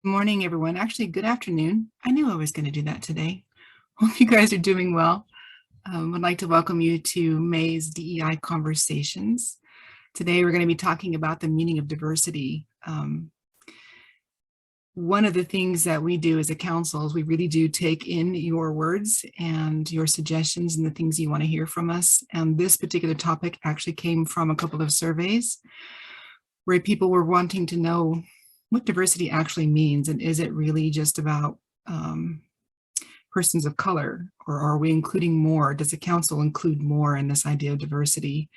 Good morning, everyone. Actually, good afternoon. I knew I was going to do that today. Hope you guys are doing well. I'd like to welcome you to May's DEI Conversations. Today, we're going to be talking about the meaning of diversity. One of the things that we do as a council is we really do take in your words and your suggestions and the things you want to hear from us. And this particular topic actually came from a couple of surveys where people were wanting to know what diversity actually means, and is it really just about persons of color, or are we including more? Does the council include more in this idea of diversity?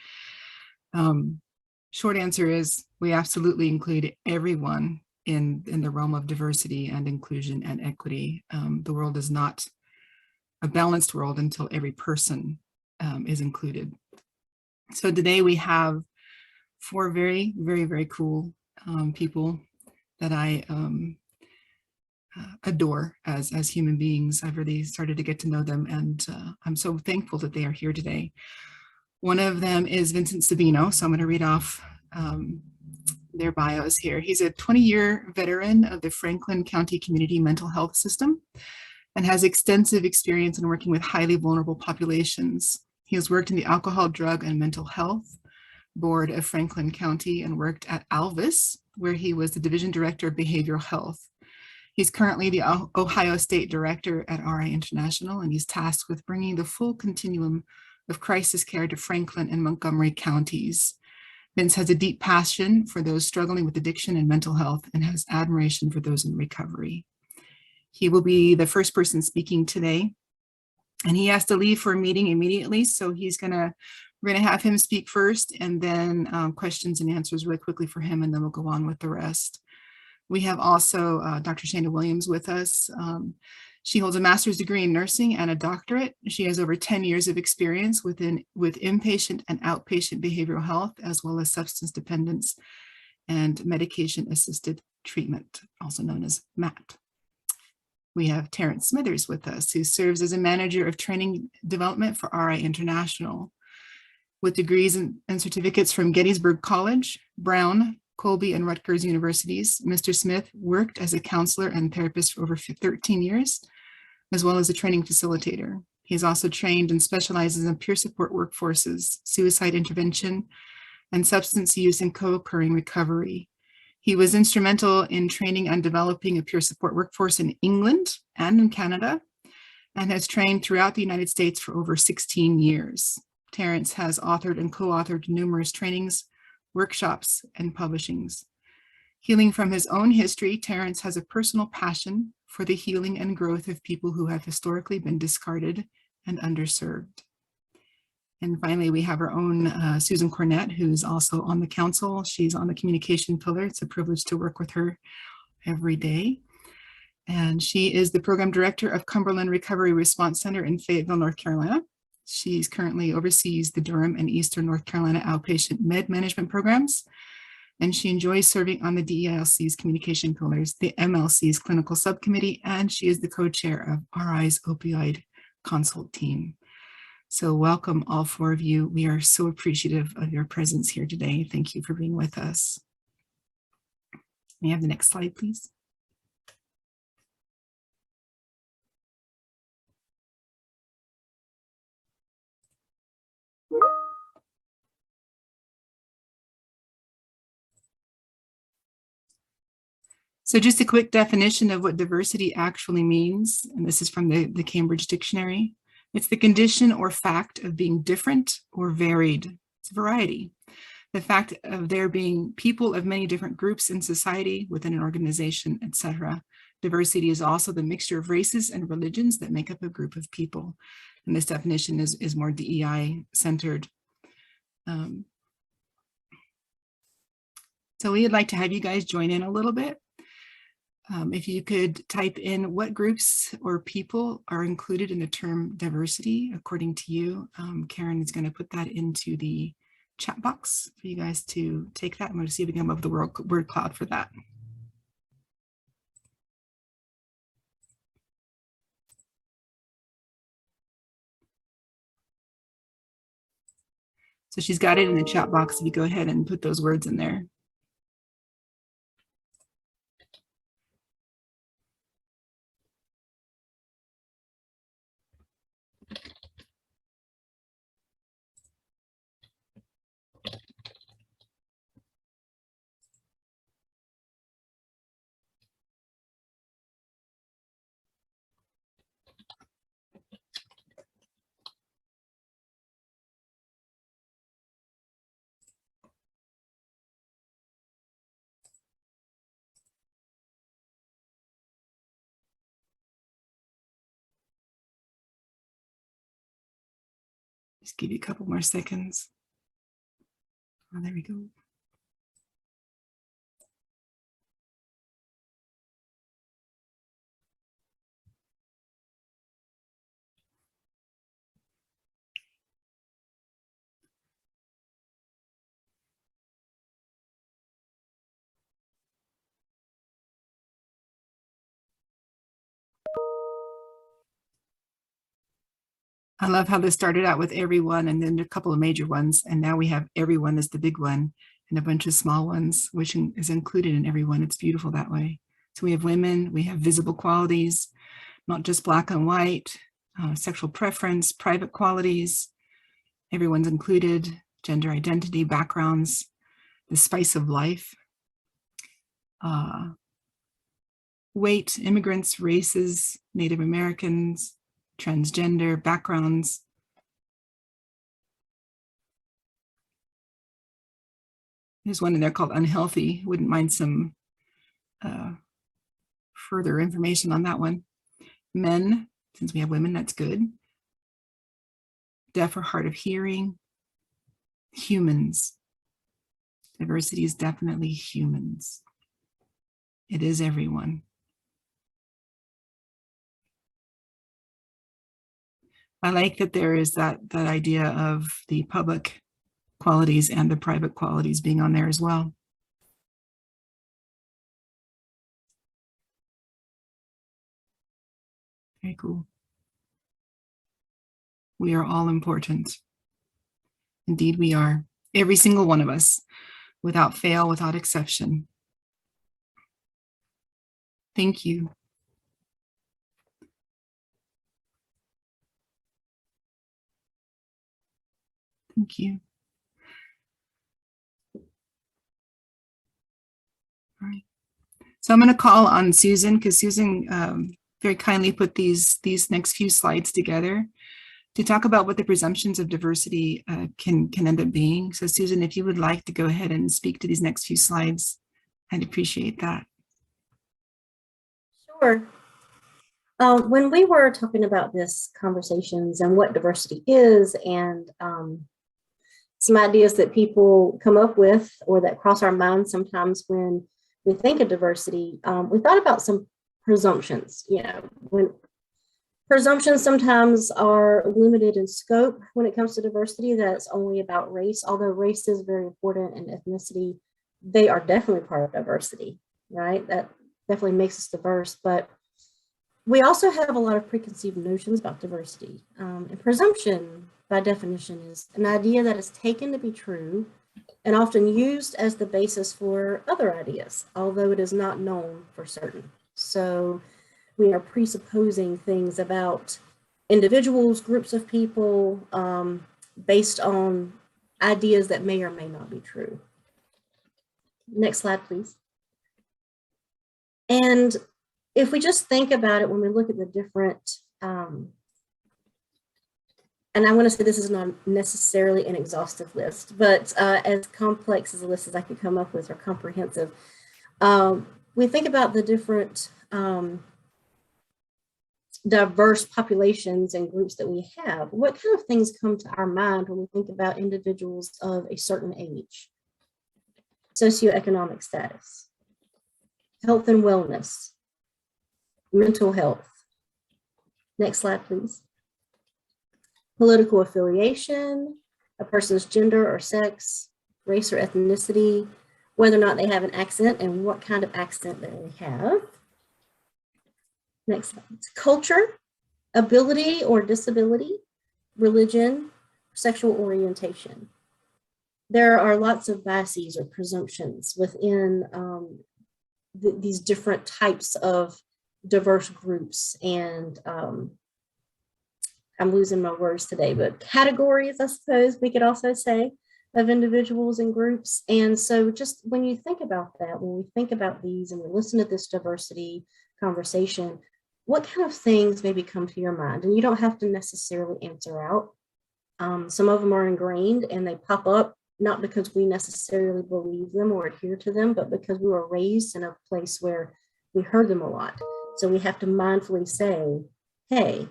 Short answer is we absolutely include everyone in the realm of diversity and inclusion and equity. The world is not a balanced world until every person is included. So today we have four very, very, very cool people that I adore as human beings. I've really started to get to know them, and I'm so thankful that they are here today. One of them is Vincent Sabano, so I'm going to read off their bios here. He's a 20-year veteran of the Franklin County Community Mental Health System and has extensive experience in working with highly vulnerable populations. He has worked in the Alcohol, Drug, and Mental Health Board of Franklin County and worked at ALVIS, where he was the Division Director of Behavioral Health. He's currently the Ohio State Director at RI International, and he's tasked with bringing the full continuum of crisis care to Franklin and Montgomery counties. Vince has a deep passion for those struggling with addiction and mental health and has admiration for those in recovery. He will be the first person speaking today, and he has to leave for a meeting immediately, so we're going to have him speak first, and then questions and answers really quickly for him, and then we'll go on with the rest. We have also Dr. Shana Williams with us. She holds a master's degree in nursing and a doctorate. She has over 10 years of experience with inpatient and outpatient behavioral health, as well as substance dependence and medication-assisted treatment, also known as MAT. We have Terrence Smithers with us, who serves as a manager of training development for RI International. With degrees and certificates from Gettysburg College, Brown, Colby, and Rutgers universities, Mr. Smith worked as a counselor and therapist for over 13 years, as well as a training facilitator. He's also trained and specializes in peer support workforces, suicide intervention, and substance use and co-occurring recovery. He was instrumental in training and developing a peer support workforce in England and in Canada, and has trained throughout the United States for over 16 years. Terrence has authored and co-authored numerous trainings, workshops, and publishings. Healing from his own history, Terrence has a personal passion for the healing and growth of people who have historically been discarded and underserved. And finally, we have our own Susan Kornett, who's also on the council. She's on the communication pillar. It's a privilege to work with her every day. And she is the program director of Cumberland Recovery Response Center in Fayetteville, North Carolina. She's currently oversees the Durham and Eastern North Carolina outpatient med management programs. And she enjoys serving on the DEILC's communication pillars, the MLC's clinical subcommittee, and she is the co-chair of RI's opioid consult team. So welcome all four of you. We are so appreciative of your presence here today. Thank you for being with us. May I have the next slide, please? So just a quick definition of what diversity actually means, and this is from the Cambridge Dictionary. It's the condition or fact of being different or varied. It's a variety. The fact of there being people of many different groups in society, within an organization, etc. Diversity is also the mixture of races and religions that make up a group of people. And this definition is more DEI centered. So we'd like to have you guys join in a little bit. If you could type in what groups or people are included in the term diversity, according to you. Karen is going to put that into the chat box for you guys to take that. I'm going to see if we can come up with the word cloud for that. So she's got it in the chat box. If you go ahead and put those words in there. Just give you a couple more seconds. Oh, there we go. I love how this started out with everyone and then a couple of major ones. And now we have everyone as the big one and a bunch of small ones, which is included in everyone. It's beautiful that way. So we have women, we have visible qualities, not just black and white, sexual preference, private qualities, everyone's included, gender identity, backgrounds, the spice of life, weight, immigrants, races, Native Americans, transgender backgrounds. There's one in there called unhealthy. Wouldn't mind some further information on that one. Men, since we have women, that's good. Deaf or hard of hearing. Humans. Diversity is definitely humans. It is everyone. I like that there is that idea of the public qualities and the private qualities being on there as well. Very cool. We are all important. Indeed, we are. Every single one of us, without fail, without exception. Thank you. Thank you. All right. So I'm going to call on Susan because Susan very kindly put these next few slides together to talk about what the presumptions of diversity can end up being. So Susan, if you would like to go ahead and speak to these next few slides, I'd appreciate that. Sure. When we were talking about this conversations and what diversity is and some ideas that people come up with or that cross our minds sometimes when we think of diversity, we thought about some presumptions. You know, when presumptions sometimes are limited in scope when it comes to diversity, that's only about race, although race is very important and ethnicity, they are definitely part of diversity, right? That definitely makes us diverse, but we also have a lot of preconceived notions about diversity. And presumption, by definition, is an idea that is taken to be true and often used as the basis for other ideas, although it is not known for certain. So we are presupposing things about individuals, groups of people, based on ideas that may or may not be true. Next slide, please. And if we just think about it, when we look at the different, and I want to say this is not necessarily an exhaustive list, but as complex as a list as I could come up with or comprehensive, we think about the different diverse populations and groups that we have. What kind of things come to our mind when we think about individuals of a certain age? Socioeconomic status, health and wellness, mental health. Next slide, please. Political affiliation, a person's gender or sex, race or ethnicity, whether or not they have an accent and what kind of accent that they have. Next slide. Culture, ability or disability, religion, sexual orientation. There are lots of biases or presumptions within these different types of diverse groups, and I'm losing my words today, but categories, I suppose we could also say, of individuals and groups. And so just when you think about that, when we think about these and we listen to this diversity conversation, what kind of things maybe come to your mind? And you don't have to necessarily answer out. Some of them are ingrained and they pop up not because we necessarily believe them or adhere to them, but because we were raised in a place where we heard them a lot. So we have to mindfully say, hey,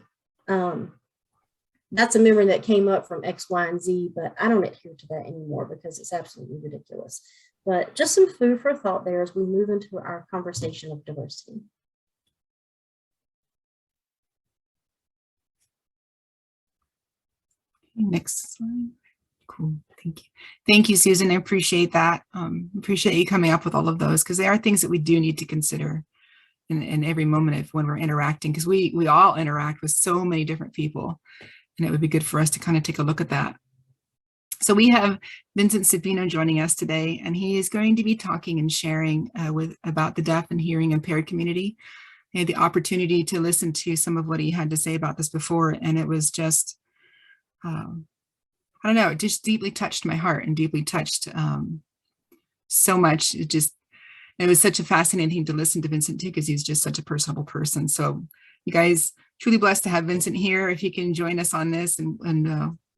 that's a memory that came up from X, Y, and Z, but I don't adhere to that anymore because it's absolutely ridiculous. But just some food for thought there as we move into our conversation of diversity. Next slide. Cool. Thank you. Thank you, Susan. I appreciate that. Appreciate you coming up with all of those, because they are things that we do need to consider in every moment of when we're interacting, because we all interact with so many different people, and it would be good for us to kind of take a look at that. So we have Vincent Sabino joining us today, and he is going to be talking and sharing about the deaf and hearing impaired community. I had the opportunity to listen to some of what he had to say about this before, and it was just, I don't know, it just deeply touched my heart and deeply touched so much. It was such a fascinating thing to listen to Vincent too, because he's just such a personable person. So you guys, truly blessed to have Vincent here. If he can join us on this, and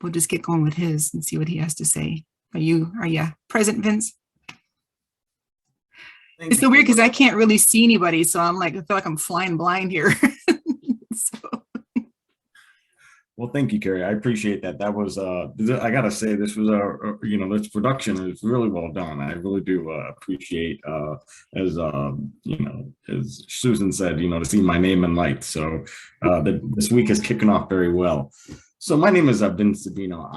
we'll just get going with his and see what he has to say. Are you present, Vince? It's so weird because I can't really see anybody. So I'm like, I feel like I'm flying blind here. Well, thank you, Carrie. I appreciate that. That was, I gotta say, this was this production is really well done. I really do appreciate, as Susan said, to see my name in lights. So this week is kicking off very well. So my name is Vincent Sabino.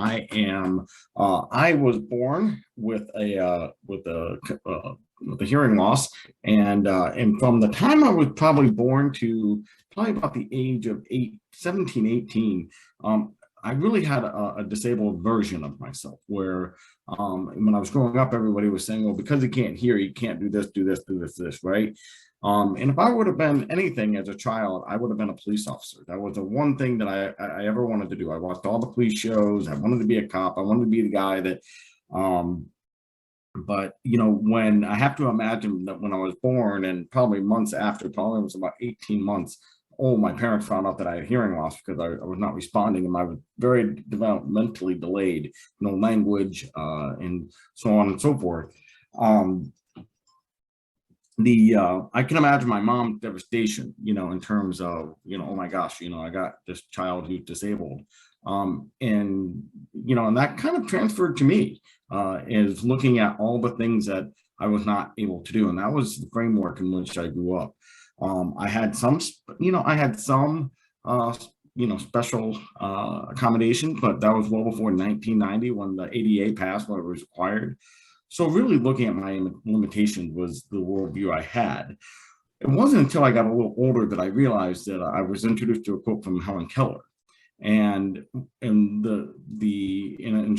I was born with a hearing loss, and from the time I was probably born to probably about the age of 17, 18, I really had a disabled version of myself where when I was growing up, everybody was saying, well, because he can't hear, he can't do this, do this, do this, this, right? And if I would have been anything as a child, I would have been a police officer. That was the one thing that I ever wanted to do. I watched all the police shows. I wanted to be a cop. I wanted to be the guy that, but when I have to imagine that when I was born and probably months after, probably it was about 18 months old, my parents found out that I had hearing loss because I was not responding, and I was very developmentally delayed, no language, and so on and so forth. I can imagine my mom's devastation, in terms of, oh my gosh, I got this child who's disabled. And that kind of transferred to me, is looking at all the things that I was not able to do. And that was the framework in which I grew up. I had some, special accommodation, but that was well before 1990 when the ADA passed, when it was required. So really looking at my limitations was the worldview I had. It wasn't until I got a little older that I realized that I was introduced to a quote from Helen Keller. And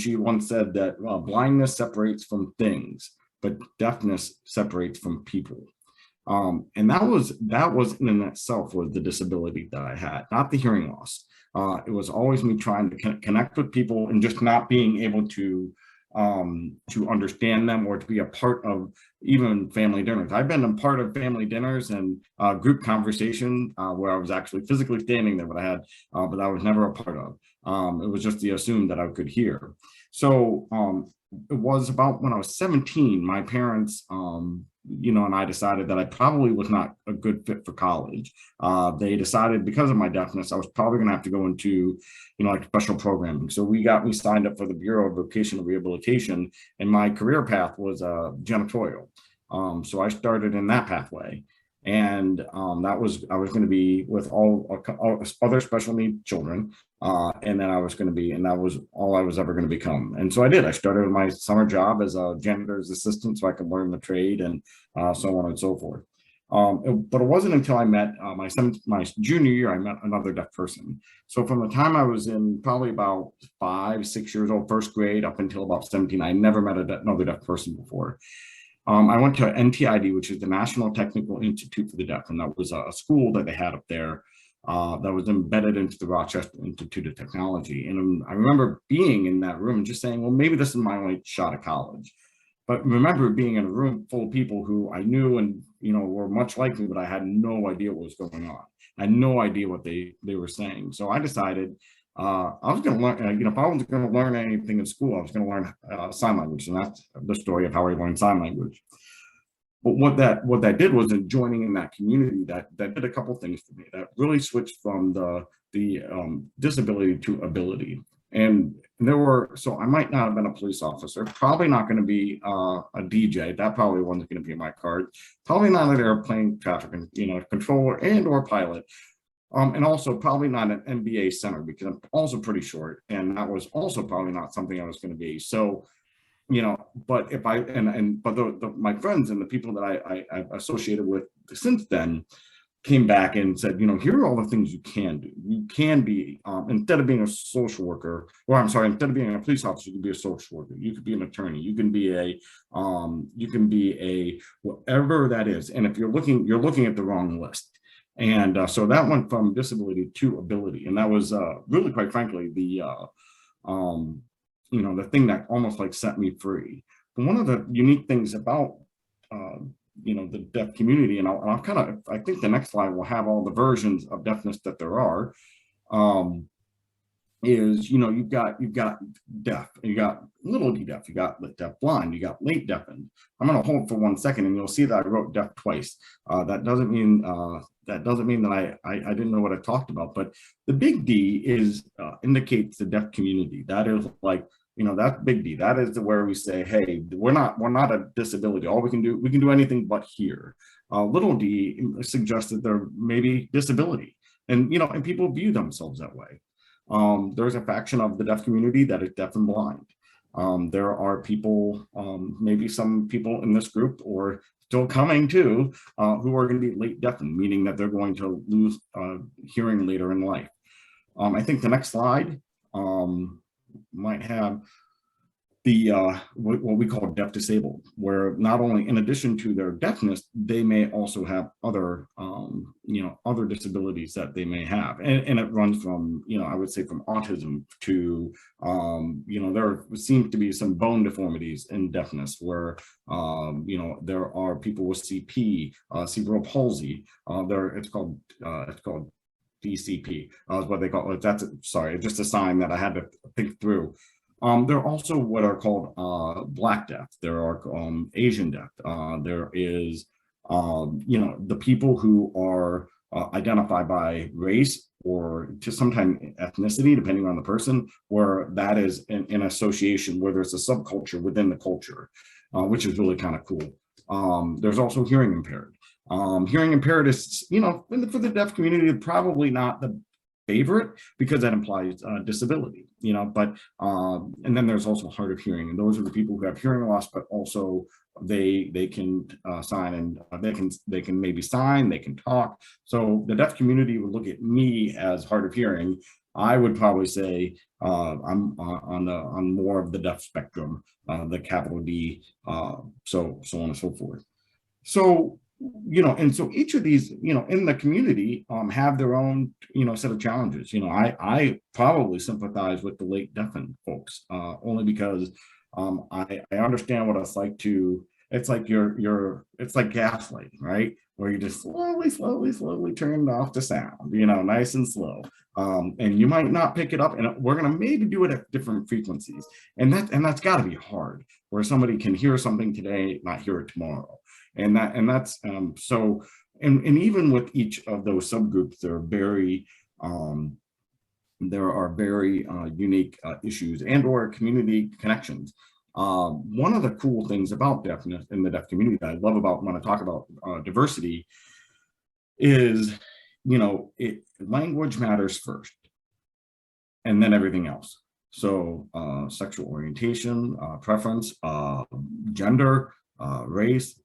she once said that blindness separates from things, but deafness separates from people. And that was in itself was the disability that I had, not the hearing loss. It was always me trying to connect with people and just not being able to understand them or to be a part of even family dinners. I've been a part of family dinners and group conversation where I was actually physically standing there, but I was never a part of. It was just the assumed that I could hear. So it was about when I was 17, my parents, and I decided that I probably was not a good fit for college. They decided because of my deafness, I was probably going to have to go into, like special programming. So we got me signed up for the Bureau of Vocational Rehabilitation, and my career path was janitorial. So I started in that pathway. And I was going to be with all other special needs children. And then I was going to be, and that was all I was ever going to become. And so I did. I started my summer job as a janitor's assistant so I could learn the trade and so on and so forth. But it wasn't until I met my junior year, I met another deaf person. So from the time I was in probably about 5, 6 years old, first grade, up until about 17, I never met another deaf person before. I went to NTID, which is the National Technical Institute for the Deaf, and that was a school that they had up there that was embedded into the Rochester Institute of Technology. And I remember being in that room and just saying, well, maybe this is my only shot at college. But remember being in a room full of people who I knew and were much like me, but I had no idea what was going on. I had no idea what they were saying. So I decided I was going to learn, if I was going to learn anything in school, I was going to learn sign language. And that's the story of how I learned sign language. But what that did was in joining in that community, that did a couple things for me. That really switched from the disability to ability. And there were, so I might not have been a police officer, probably not going to be a DJ. That probably wasn't going to be my card. Probably not an airplane traffic, controller and or pilot. And also probably not an MBA center, because I'm also pretty short, and that was also probably not something I was going to be. So, but if I but my friends and the people that I've associated with since then came back and said, here are all the things you can do. You can be, instead of being a social worker, or I'm sorry, instead of being a police officer, you can be a social worker. You could be an attorney. You can be a whatever that is. And if you're looking at the wrong list. And so that went from disability to ability, and that was really, quite frankly, the thing that almost like set me free. But one of the unique things about the deaf community, and I'll kind of, I think the next slide will have all the versions of deafness that there are, is, you've got deaf, you got little d deaf, you got deaf blind, you got late deafened. I'm going to hold for 1 second, and you'll see that I wrote deaf twice. That doesn't mean that I didn't know what I talked about, but the big D indicates the deaf community. That is like, that's big D. That is where we say, hey, we're not a disability. All we can do anything but hear. Little d suggests that there may be disability, and and people view themselves that way. There's a faction of the deaf community that is deaf and blind. There are people, maybe some people in this group, or still coming too, who are going to be late deafened, meaning that they're going to lose hearing later in life. I think the next slide might have the what we call deaf disabled, where not only in addition to their deafness, they may also have other other disabilities that they may have, and it runs from I would say from autism to there seems to be some bone deformities in deafness, where there are people with CP, cerebral palsy. It's called DCP, is what they call it. That's sorry, just a sign that I had to think through. There are also what are called Black deaf. There are Asian deaf. There is the people who are identified by race or to sometimes ethnicity, depending on the person, where that is in association, where there's a subculture within the culture, which is really kind of cool. There's also hearing impaired. Hearing impaired is, for the deaf community, probably not the favorite, because that implies disability, but and then there's also hard of hearing, and those are the people who have hearing loss, but also they can sign, and they can maybe sign, they can talk. So the deaf community would look at me as hard of hearing. I would probably say I'm on more of the deaf spectrum, the capital D, so on and so forth. So and so each of these, in the community, have their own, set of challenges. I probably sympathize with the late deafened folks, only because I understand what it's like it's like it's like gaslighting, right? Where you just slowly turn off the sound, nice and slow. And you might not pick it up, and we're gonna maybe do it at different frequencies. And that's gotta be hard, where somebody can hear something today, not hear it tomorrow. And that's so, and even with each of those subgroups, there are very unique issues and or community connections. One of the cool things about deafness in the deaf community that I love about when I talk about diversity is, language matters first, and then everything else. So sexual orientation, preference, gender, race,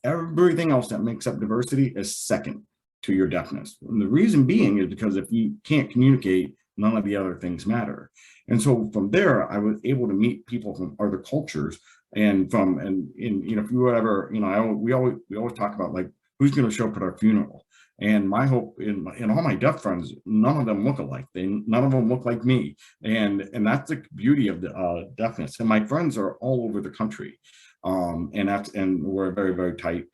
everything else that makes up diversity is second to your deafness. And the reason being is because if you can't communicate, none of the other things matter. And so from there, I was able to meet people from other cultures, and if you were ever, we always talk about, like, who's going to show up at our funeral. And my hope in all my deaf friends, none of them look alike. None of them look like me. And that's the beauty of the deafness. And my friends are all over the country. And we're a very, very tight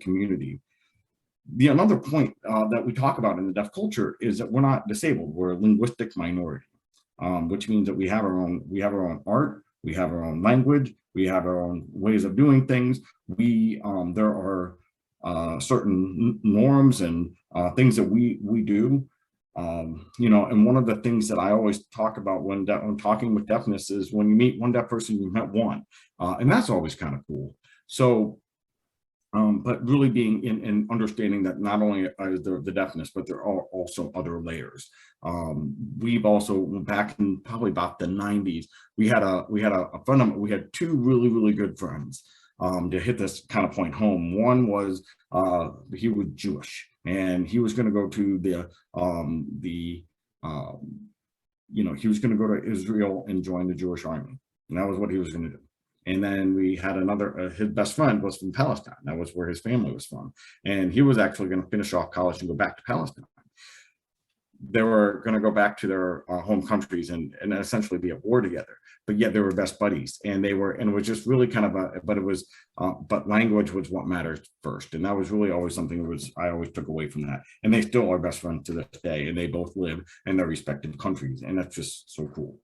community. The another point that we talk about in the deaf culture is that we're not disabled. We're a linguistic minority, which means that we have our own art, we have our own language, we have our own ways of doing things. There are certain norms and things that we do. You know, and one of the things that I always talk about when talking with deafness is when you meet one deaf person, you met one, and that's always kind of cool. So, but really being in understanding that not only is there the deafness, but there are also other layers. We've also, back in probably about the 90s, we had a friend of mine, we had two really good friends. To hit this kind of point home. One was he was Jewish, and he was going to go to you know, he was going to go to Israel and join the Jewish army, and that was what he was going to do. And then we had another, his best friend was from Palestine. That was where his family was from, and he was actually going to finish off college and go back to Palestine. They were going to go back to their home countries and essentially be at war together, but yet they were best buddies, and they were, and it was just really kind of but language was what matters first. And that was really always something that I always took away from that. And they still are best friends to this day, and they both live in their respective countries. And that's just so cool.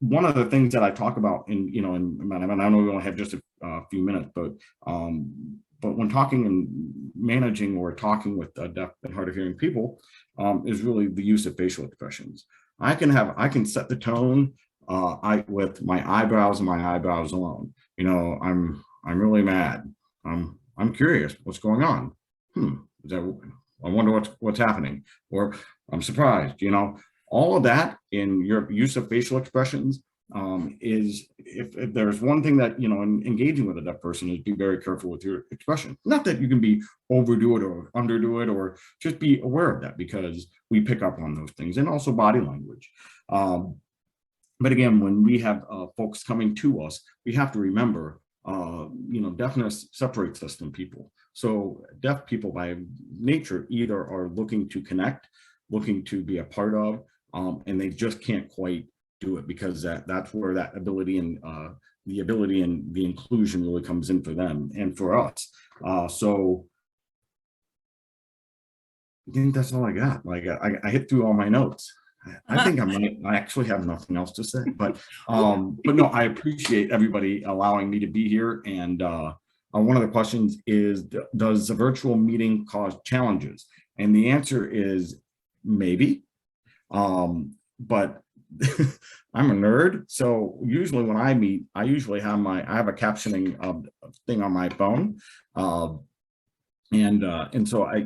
One of the things that I talk about I know we only have just a few minutes, but when talking and managing or talking with deaf and hard of hearing people is really the use of facial expressions. I can set the tone with my eyebrows and my eyebrows alone. You know, I'm really mad. I'm curious what's going on. I wonder what's happening, or I'm surprised. You know, all of that in your use of facial expressions is, if there's one thing that, you know, in engaging with a deaf person, is be very careful with your expression. Not that you can be overdo it or underdo it, or just be aware of that, because we pick up on those things, and also body language. But again, when we have folks coming to us, we have to remember, you know, deafness separates us from people. So deaf people by nature either are looking to connect, looking to be a part of, and they just can't quite do it, because that's where that ability and the inclusion really comes in for them and for us. So I think that's all I got. Like I hit through all my notes. I think I actually have nothing else to say, but no, I appreciate everybody allowing me to be here. And one of the questions is, does the virtual meeting cause challenges? And the answer is maybe, but I'm a nerd, so usually when I meet, I usually have I have a captioning thing on my phone, and so I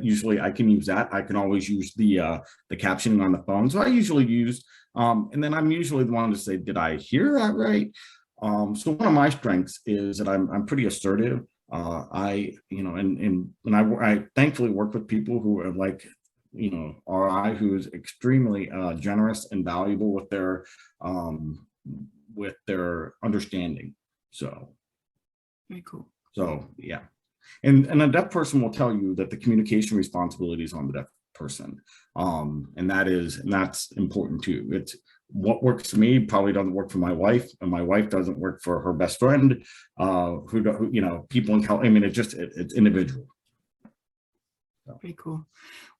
can use that. I can always use the captioning on the phone. So I usually use, and then I'm usually the one to say, did I hear that right? So one of my strengths is that I'm pretty assertive. I thankfully work with people who are like, you know, RI, who is extremely generous and valuable with their understanding. So very cool. So yeah, and a deaf person will tell you that the communication responsibility is on the deaf person, and that's important too. It's what works for me probably doesn't work for my wife, and my wife doesn't work for her best friend. Who you know, people in I mean, it's individual. Very cool.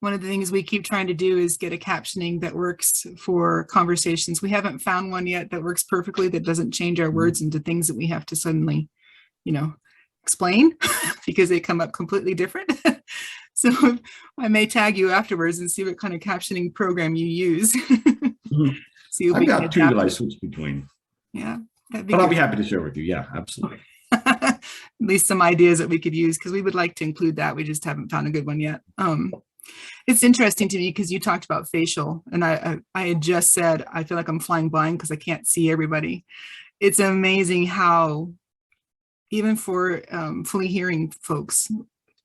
One of the things we keep trying to do is get a captioning that works for conversations. We haven't found one yet that works perfectly, that doesn't change our words into things that we have to suddenly, you know, explain because they come up completely different. So I may tag you afterwards and see what kind of captioning program you use. See if I've we got can two adapt that I it. switch between. Yeah, but I'll be happy to share with you. Yeah, absolutely. At least some ideas that we could use, because we would like to include that. We just haven't found a good one yet. It's interesting to me because you talked about facial, and I had just said I feel like I'm flying blind because I can't see everybody. It's amazing how even for fully hearing folks,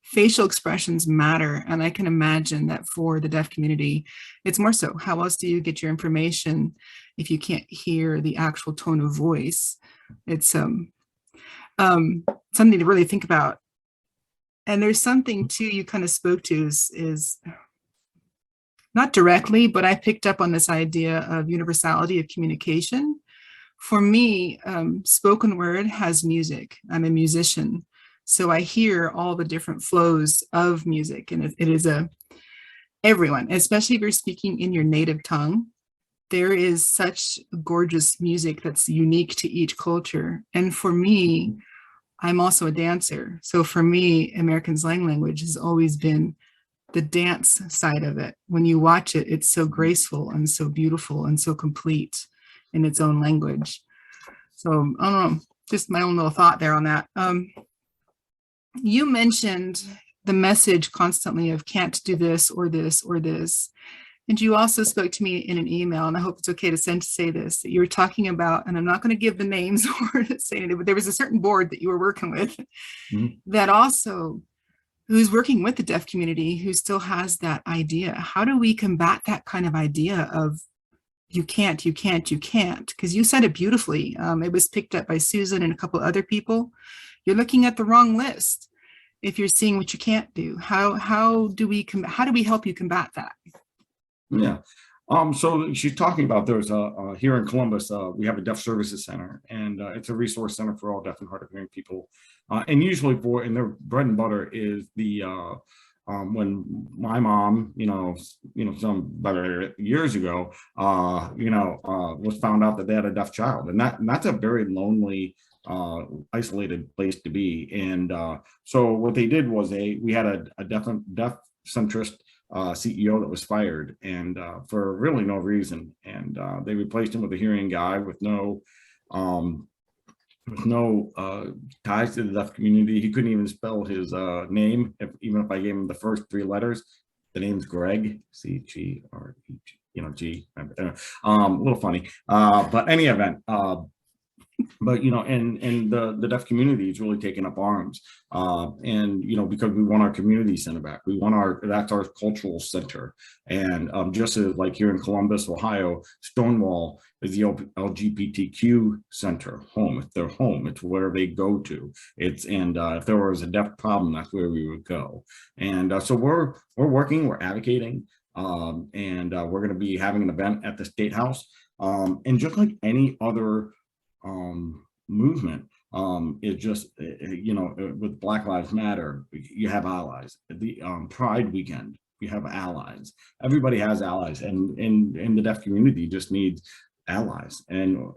facial expressions matter. And I can imagine that for the deaf community, it's more so. How else do you get your information if you can't hear the actual tone of voice? It's something to really think about. And there's something too you kind of spoke to is not directly, but I picked up on this idea of universality of communication. For me, spoken word has music. I'm a musician, so I hear all the different flows of music, and it is everyone, especially if you're speaking in your native tongue. There is such gorgeous music that's unique to each culture. And for me, I'm also a dancer. So for me, American Sign Language has always been the dance side of it. When you watch it, it's so graceful and so beautiful and so complete in its own language. So I don't know, just my own little thought there on that. You mentioned the message constantly of can't do this or this or this. And you also spoke to me in an email, and I hope it's okay to say this, that you were talking about, and I'm not going to give the names or say anything, but there was a certain board that you were working with that also, who's working with the deaf community, who still has that idea. How do we combat that kind of idea of you can't, you can't, you can't? Because you said it beautifully. It was picked up by Susan and a couple other people. You're looking at the wrong list if you're seeing what you can't do. How do we help you combat that? Yeah. So she's talking about there's here in Columbus, we have a deaf services center, and it's a resource center for all deaf and hard of hearing people. And usually and their bread and butter is the when my mom, some better years ago, was found out that they had a deaf child, and that's a very lonely, isolated place to be. And so what they did was we had a deaf centrist CEO that was fired, and for really no reason, and they replaced him with a hearing guy with no ties to the deaf community. He couldn't even spell his name, even if I gave him the first 3 letters. The name's Greg, C-G-R-E-G, G. A little funny, but any event. But and the deaf community is really taking up arms, and because we want our community center back. We want that's our cultural center, and just as like here in Columbus, Ohio, Stonewall is the LGBTQ center home. It's their home. It's where they go to. If there was a deaf problem, that's where we would go. And so we're working, we're advocating, and we're going to be having an event at the State House, and just like any other movement, it just with Black Lives Matter, you have allies. The Pride weekend, you have allies. Everybody has allies, and the deaf community just needs allies. And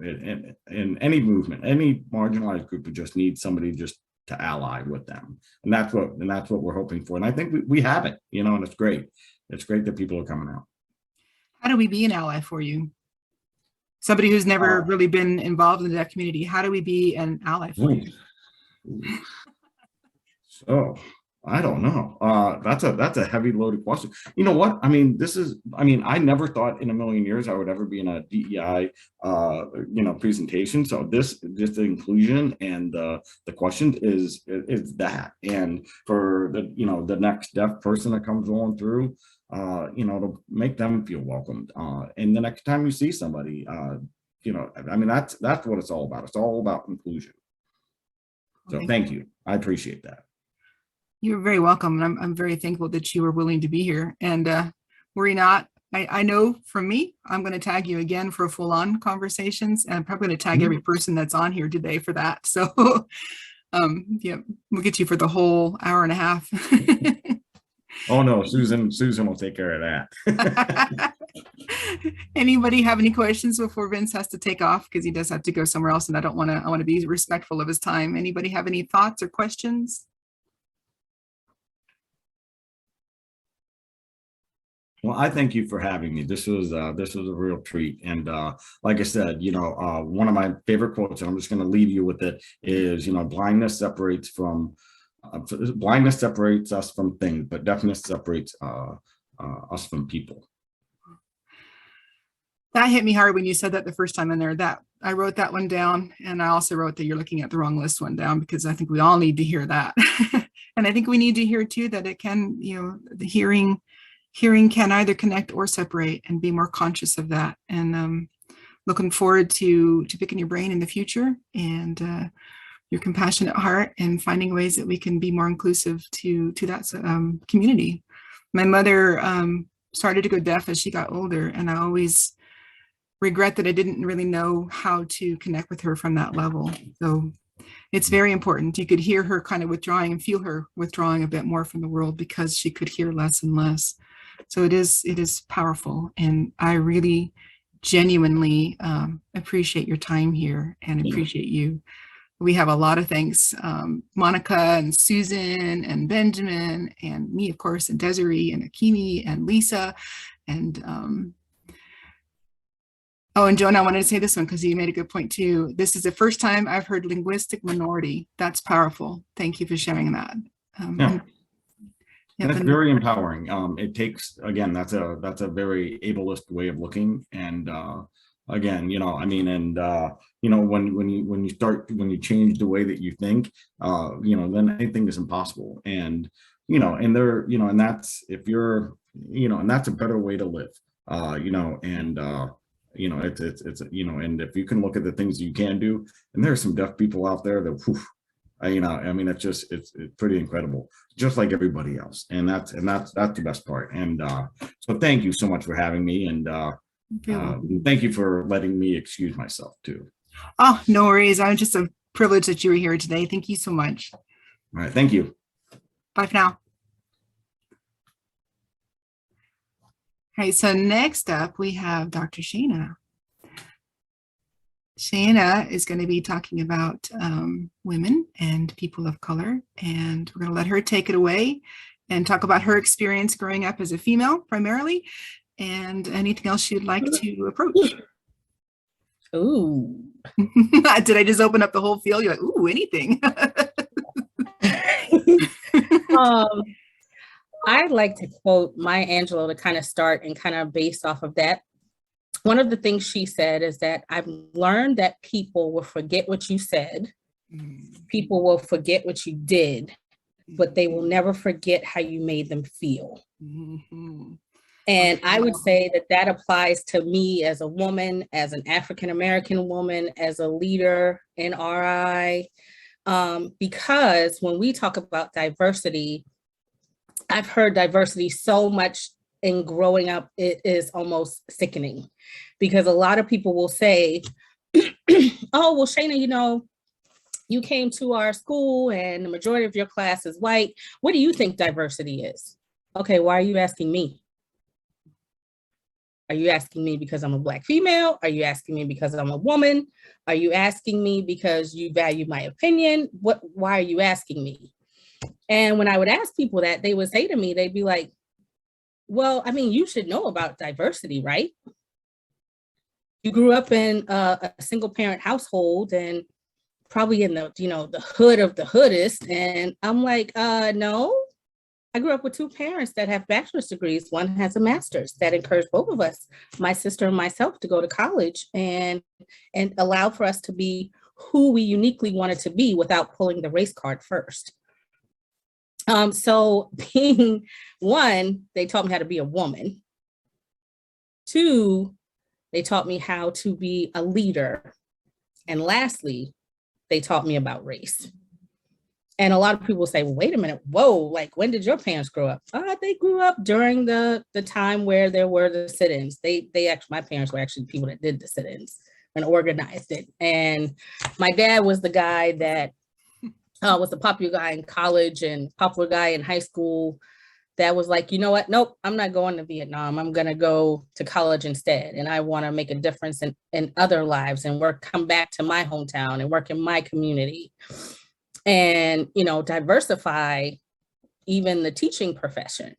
any movement, any marginalized group just needs somebody just to ally with them, and that's what we're hoping for. And I think we have it, and it's great. It's great that people are coming out. How do we be an ally for you? Somebody who's never really been involved in the deaf community, how do we be an ally for you? So I don't know. That's a heavy loaded question. You know what? I mean, I never thought in a million years I would ever be in a DEI presentation. So this the inclusion and the questions is that. And for the next deaf person that comes on through, to make them feel welcomed. And the next time you see somebody, that's what it's all about. It's all about inclusion. So thank you. I appreciate that. You're very welcome. And I'm very thankful that you were willing to be here. And worry not. I know from me, I'm going to tag you again for full-on conversations, and I'm probably going to tag every person that's on here today for that. So we'll get you for the whole hour and a half. Oh no, Susan will take care of that. Anybody have any questions before Vince has to take off, because he does have to go somewhere else, and I want to be respectful of his time. Anybody have any thoughts or questions? Well, I thank you for having me. This was a real treat. And like I said, one of my favorite quotes, and I'm just going to leave you with it, is, blindness separates us from things, but deafness separates us from people. That hit me hard when you said that the first time in there. That I wrote that one down, and I also wrote that you're looking at the wrong list one down, because I think we all need to hear that. And I think we need to hear too that it can, the hearing can either connect or separate, and be more conscious of that. And looking forward to picking your brain in the future, and your compassionate heart, and finding ways that we can be more inclusive to that community. My mother started to go deaf as she got older, and I always regret that I didn't really know how to connect with her from that level. So it's very important. You could hear her kind of withdrawing and feel her withdrawing a bit more from the world, because she could hear less and less. So it is powerful, and I really genuinely appreciate your time here, and appreciate you. we have a lot of thanks. Monica and Susan and Benjamin and me, of course, and Desiree and Akimi and Lisa. And oh, and Joan, I wanted to say this one because you made a good point too. This is the first time I've heard linguistic minority. That's powerful. Thank you for sharing that. Yeah. That's very empowering. It takes, again, that's a very ableist way of looking. And again, I mean, and when you change the way that you think, then anything is impossible. And and that's, if you're, and that's a better way to live. And it's and if you can look at the things you can do, and there are some deaf people out there that, whew, I mean, it's pretty incredible, just like everybody else. And that's the best part. And so thank you so much for having me. And thank you for letting me excuse myself too. Oh, no worries. I'm just a privilege that you were here today. Thank you so much. All right. Thank you. Bye for now. All right. So next up, we have Dr. Shana. Shana is going to be talking about women and people of color, and we're going to let her take it away and talk about her experience growing up as a female primarily, and anything else she'd like to approach. Ooh. Did I just open up the whole field? You're like, ooh, anything. I'd like to quote Maya Angelou to kind of start and kind of based off of that. One of the things she said is that I've learned that people will forget what you said. People will forget what you did, but they will never forget how you made them feel. And I would say that applies to me as a woman, as an African-American woman, as a leader in RI, because when we talk about diversity, I've heard diversity so much in growing up, it is almost sickening, because a lot of people will say, oh, well, Shayna, you came to our school and the majority of your class is white. What do you think diversity is? Okay, why are you asking me? Are you asking me because I'm a Black female? Are you asking me because I'm a woman? Are you asking me because you value my opinion? Why are you asking me? And when I would ask people that, they would say to me, they'd be like, well, I mean, you should know about diversity, right? You grew up in a single parent household and probably in the, the hood of the hoodest. And I'm like, no, I grew up with two parents that have bachelor's degrees. One has a master's. That encouraged both of us, my sister and myself, to go to college and allow for us to be who we uniquely wanted to be without pulling the race card first. So being one, they taught me how to be a woman. Two, they taught me how to be a leader. And lastly, they taught me about race. And a lot of people say, well, wait a minute, whoa, like when did your parents grow up? They grew up during the time where there were the sit-ins. My parents were actually people that did the sit-ins and organized it. And my dad was the guy that was a popular guy in college and popular guy in high school that was like, you know what? Nope, I'm not going to Vietnam. I'm going to go to college instead. And I want to make a difference in other lives and come back to my hometown and work in my community and, diversify even the teaching profession.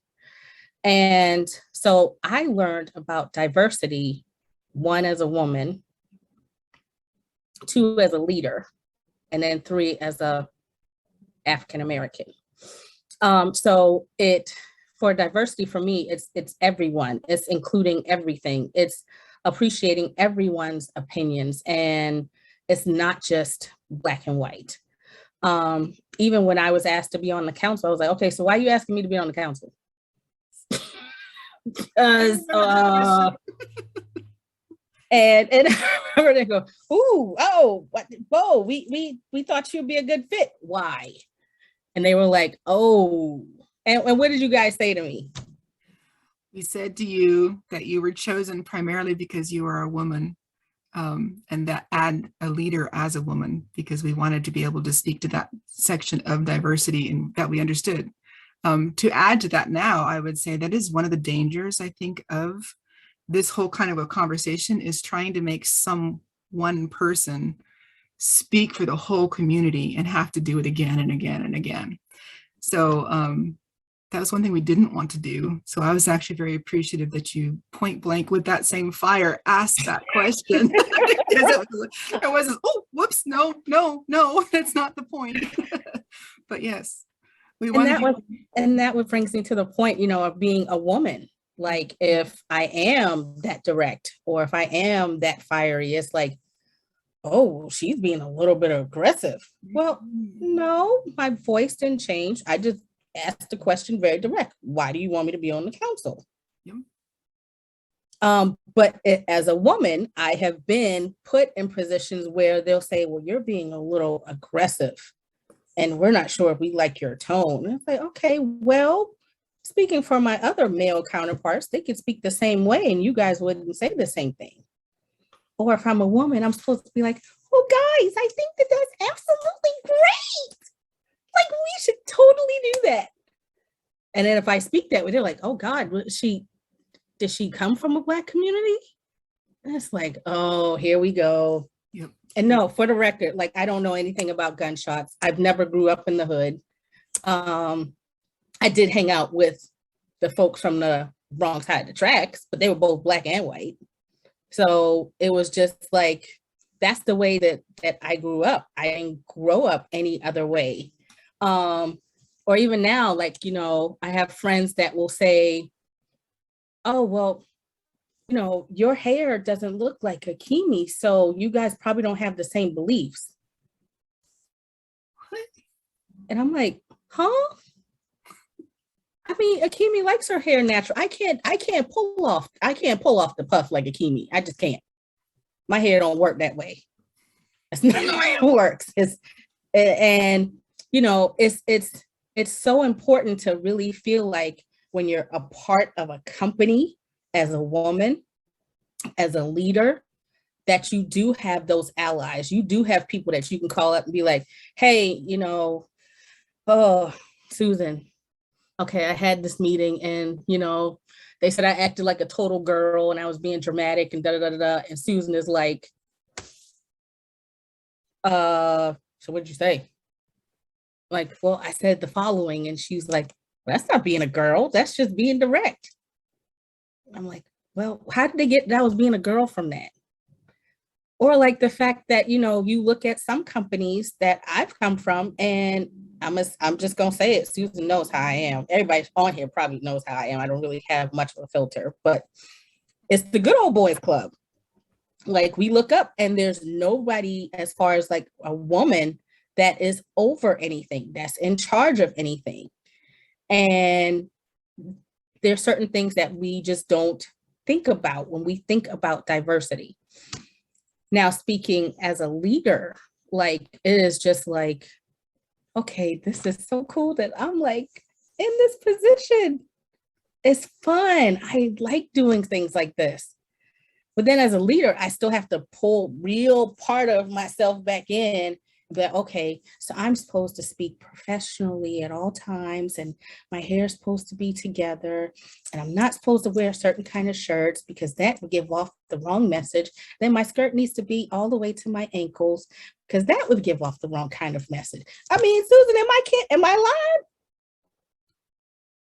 And so I learned about diversity, one, as a woman, two, as a leader, and then three, as a African-American. So for diversity for me, it's everyone, it's including everything. It's appreciating everyone's opinions, and it's not just Black and white. Even when I was asked to be on the council, I was like, okay, so why are you asking me to be on the council? Because and I remember they go, ooh, oh, what, whoa, we thought you'd be a good fit. Why? And they were like, oh, and what did you guys say to me? We said to you that you were chosen primarily because you are a woman, and that add a leader as a woman, because we wanted to be able to speak to that section of diversity and that we understood. To add to that now, I would say that is one of the dangers, I think, of this whole kind of a conversation, is trying to make one person speak for the whole community and have to do it again and again and again. So that was one thing we didn't want to do. So I was actually very appreciative that you point blank with that same fire asked that question. It wasn't, oh, whoops, no, that's not the point. But yes, we want and that what brings me to the point, you know, of being a woman. Like if I am that direct or if I am that fiery, it's like, oh, she's being a little bit aggressive. Well, no, my voice didn't change. I just asked the question very direct. Why do you want me to be on the council? Yep. But as a woman, I have been put in positions where they'll say, well, you're being a little aggressive and we're not sure if we like your tone. And it's like, okay, well, speaking for my other male counterparts, they could speak the same way and you guys wouldn't say the same thing. Or if I'm a woman, I'm supposed to be like, oh, guys, I think that that's absolutely great. Like, we should totally do that. And then if I speak that way, they're like, oh, God, did she come from a Black community? And it's like, oh, here we go. Yep. And no, for the record, like, I don't know anything about gunshots. I've never grew up in the hood. I did hang out with the folks from the wrong side of the tracks, but they were both Black and white. So it was just like, that's the way that I grew up. I didn't grow up any other way. Or even now, like, you know, I have friends that will say, oh, well, you know, your hair doesn't look like Akimi, so you guys probably don't have the same beliefs. What? And I'm like, huh? I mean, Akimi likes her hair natural. I can't pull off the puff like Akimi. I just can't. My hair don't work that way. That's not the way it works. And you know, it's so important to really feel like when you're a part of a company as a woman, as a leader, that you do have those allies. You do have people that you can call up and be like, hey, you know, oh, Susan, okay, I had this meeting and, you know, they said I acted like a total girl and I was being dramatic and da-da-da-da-da. And Susan is like, so what'd you say? Like, well, I said the following. And she's like, well, that's not being a girl. That's just being direct. I'm like, well, how did they get that I was being a girl from that? Or like the fact that, you know, you look at some companies that I've come from and I'm just going to say it. Susan knows how I am. Everybody on here probably knows how I am. I don't really have much of a filter, but it's the good old boys club. Like we look up and there's nobody as far as like a woman that is over anything, that's in charge of anything. And there's certain things that we just don't think about when we think about diversity. Now, speaking as a leader, like it is just like, okay, this is so cool that I'm like in this position. It's fun. I like doing things like this. But then as a leader, I still have to pull real part of myself back in. But okay, so I'm supposed to speak professionally at all times and my hair is supposed to be together and I'm not supposed to wear certain kind of shirts because that would give off the wrong message. Then my skirt needs to be all the way to my ankles because that would give off the wrong kind of message. I mean, Susan, am I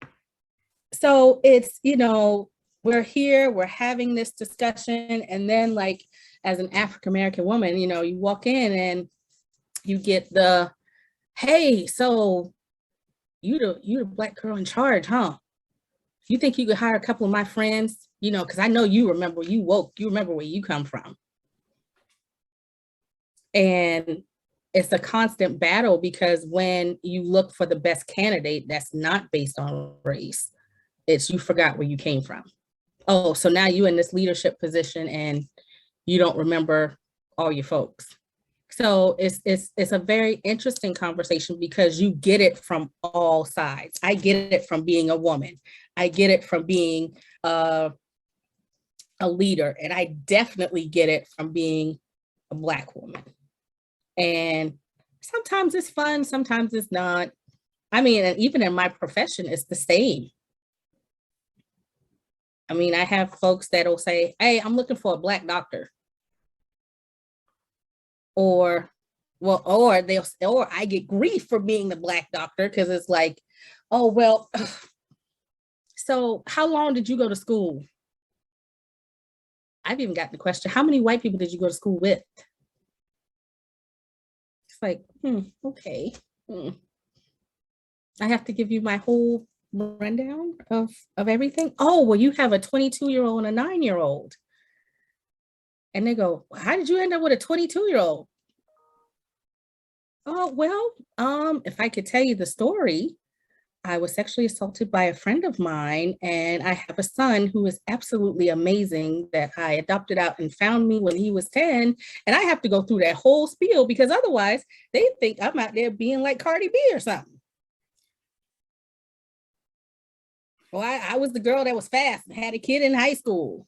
lying? So it's, you know, we're here, we're having this discussion. And then like, as an African-American woman, you know, you walk in and you get the, hey, so you the Black girl in charge, huh? You think you could hire a couple of my friends? You know, because I know you remember, you remember where you come from. And it's a constant battle because when you look for the best candidate, that's not based on race. It's you forgot where you came from. Oh, so now you're in this leadership position and you don't remember all your folks. So it's a very interesting conversation because you get it from all sides. I get it from being a woman. I get it from being a leader. And I definitely get it from being a Black woman. And sometimes it's fun, sometimes it's not. I mean, and even in my profession, it's the same. I mean, I have folks that will say, hey, I'm looking for a Black doctor. Or Well, or I get grief for being the Black doctor, because it's like, oh, well, so how long did you go to school? I've even got the question, how many white people did you go to school with? It's like, okay. I have to give you my whole rundown of everything. Oh, well, you have a 22-year-old and a 9-year-old. And they go, how did you end up with a 22-year-old? Oh, well, if I could tell you the story, I was sexually assaulted by a friend of mine, and I have a son who is absolutely amazing that I adopted out and found me when he was 10. And I have to go through that whole spiel because otherwise they think I'm out there being like Cardi B or something. Well, I was the girl that was fast and had a kid in high school.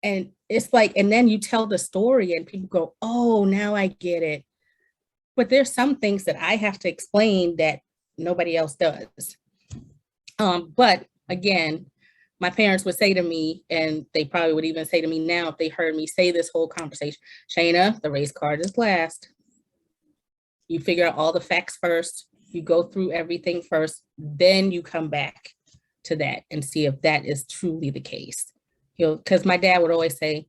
And it's like, and then you tell the story and people go, oh, now I get it. But there's some things that I have to explain that nobody else does. But again, my parents would say to me, and they probably would even say to me now if they heard me say this whole conversation, Shayna, the race card is last. You figure out all the facts first, you go through everything first, then you come back to that and see if that is truly the case. You know, because my dad would always say,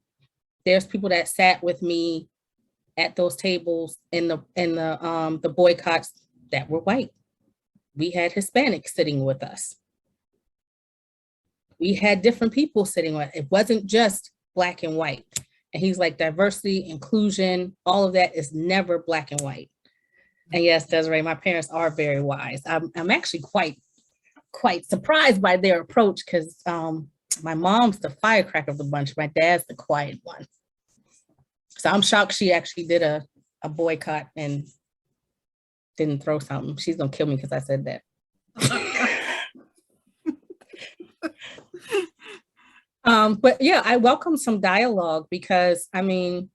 there's people that sat with me at those tables in the boycotts that were white. We had Hispanics sitting with us. We had different people sitting with us. It wasn't just Black and white. And he's like, diversity, inclusion, all of that is never Black and white. And yes, Desiree, my parents are very wise. I'm actually quite surprised by their approach because my mom's the firecracker of the bunch. My dad's the quiet one. So I'm shocked she actually did a boycott and didn't throw something. She's gonna kill me because I said that. But yeah, I welcome some dialogue because I mean,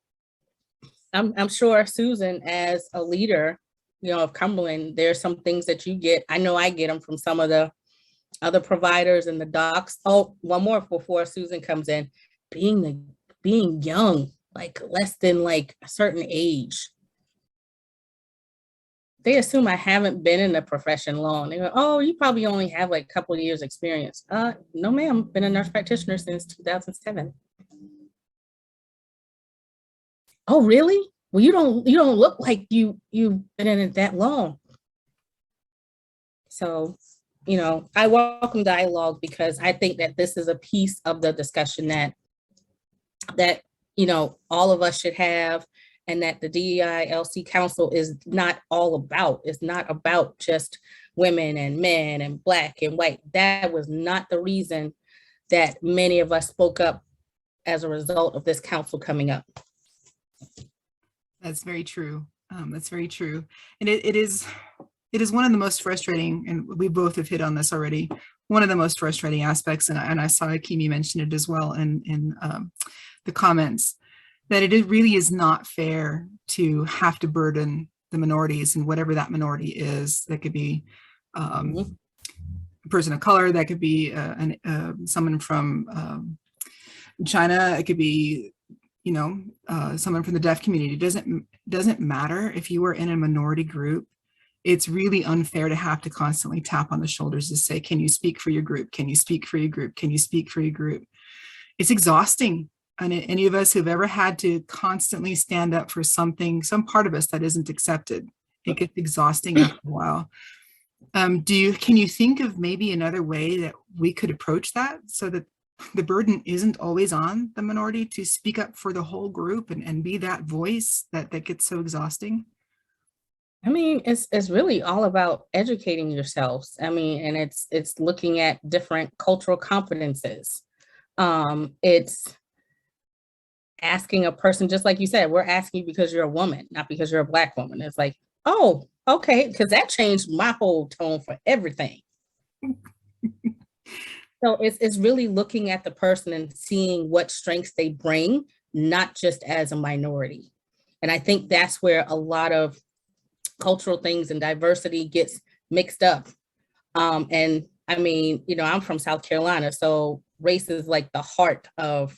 I'm sure Susan, as a leader, you know, of Cumberland, there's some things that you get. I know I get them from some of the other providers and the docs. Oh, one more before Susan comes in. Being young, like less than like a certain age. They assume I haven't been in the profession long. They go, oh, you probably only have like a couple of years experience. No, ma'am, been a nurse practitioner since 2007. Oh, really? Well, you don't look like you've been in it that long. So, you know, I welcome dialogue because I think that this is a piece of the discussion that you know, all of us should have, and that the DEILC Council is not all about. It's not about just women and men and Black and white. That was not the reason that many of us spoke up as a result of this council coming up. That's very true. That's very true. And it is one of the most frustrating, and we both have hit on this already, one of the most frustrating aspects, and I saw Akimi mention it as well in the comments, that it really is not fair to have to burden the minorities, and whatever that minority is. That could be a person of color, that could be someone from China, it could be, you know, someone from the deaf community. It doesn't matter if you are in a minority group. It's really unfair to have to constantly tap on the shoulders to say, can you speak for your group? Can you speak for your group? Can you speak for your group? It's exhausting. And any of us who've ever had to constantly stand up for something, some part of us that isn't accepted, it gets exhausting after a while. Can you think of maybe another way that we could approach that so that the burden isn't always on the minority to speak up for the whole group and be that voice that gets so exhausting? I mean, it's really all about educating yourselves. I mean, and it's looking at different cultural competences. It's asking a person, just like you said, we're asking you because you're a woman, not because you're a Black woman. It's like, oh, okay, because that changed my whole tone for everything. So it's really looking at the person and seeing what strengths they bring, not just as a minority. And I think that's where a lot of cultural things and diversity gets mixed up. And I mean, you know, I'm from South Carolina, so race is like the heart of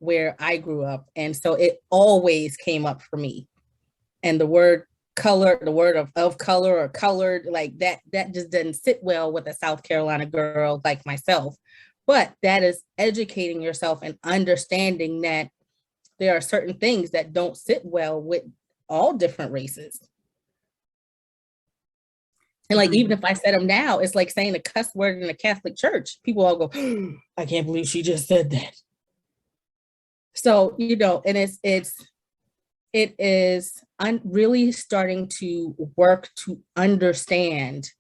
where I grew up. And so it always came up for me. And the word color, the word of color or colored, like that just doesn't sit well with a South Carolina girl like myself. But that is educating yourself and understanding that there are certain things that don't sit well with all different races. And like, even if I said them now, it's like saying a cuss word in a Catholic church. People all go, oh, I can't believe she just said that. So, you know, and it is really starting to work to understand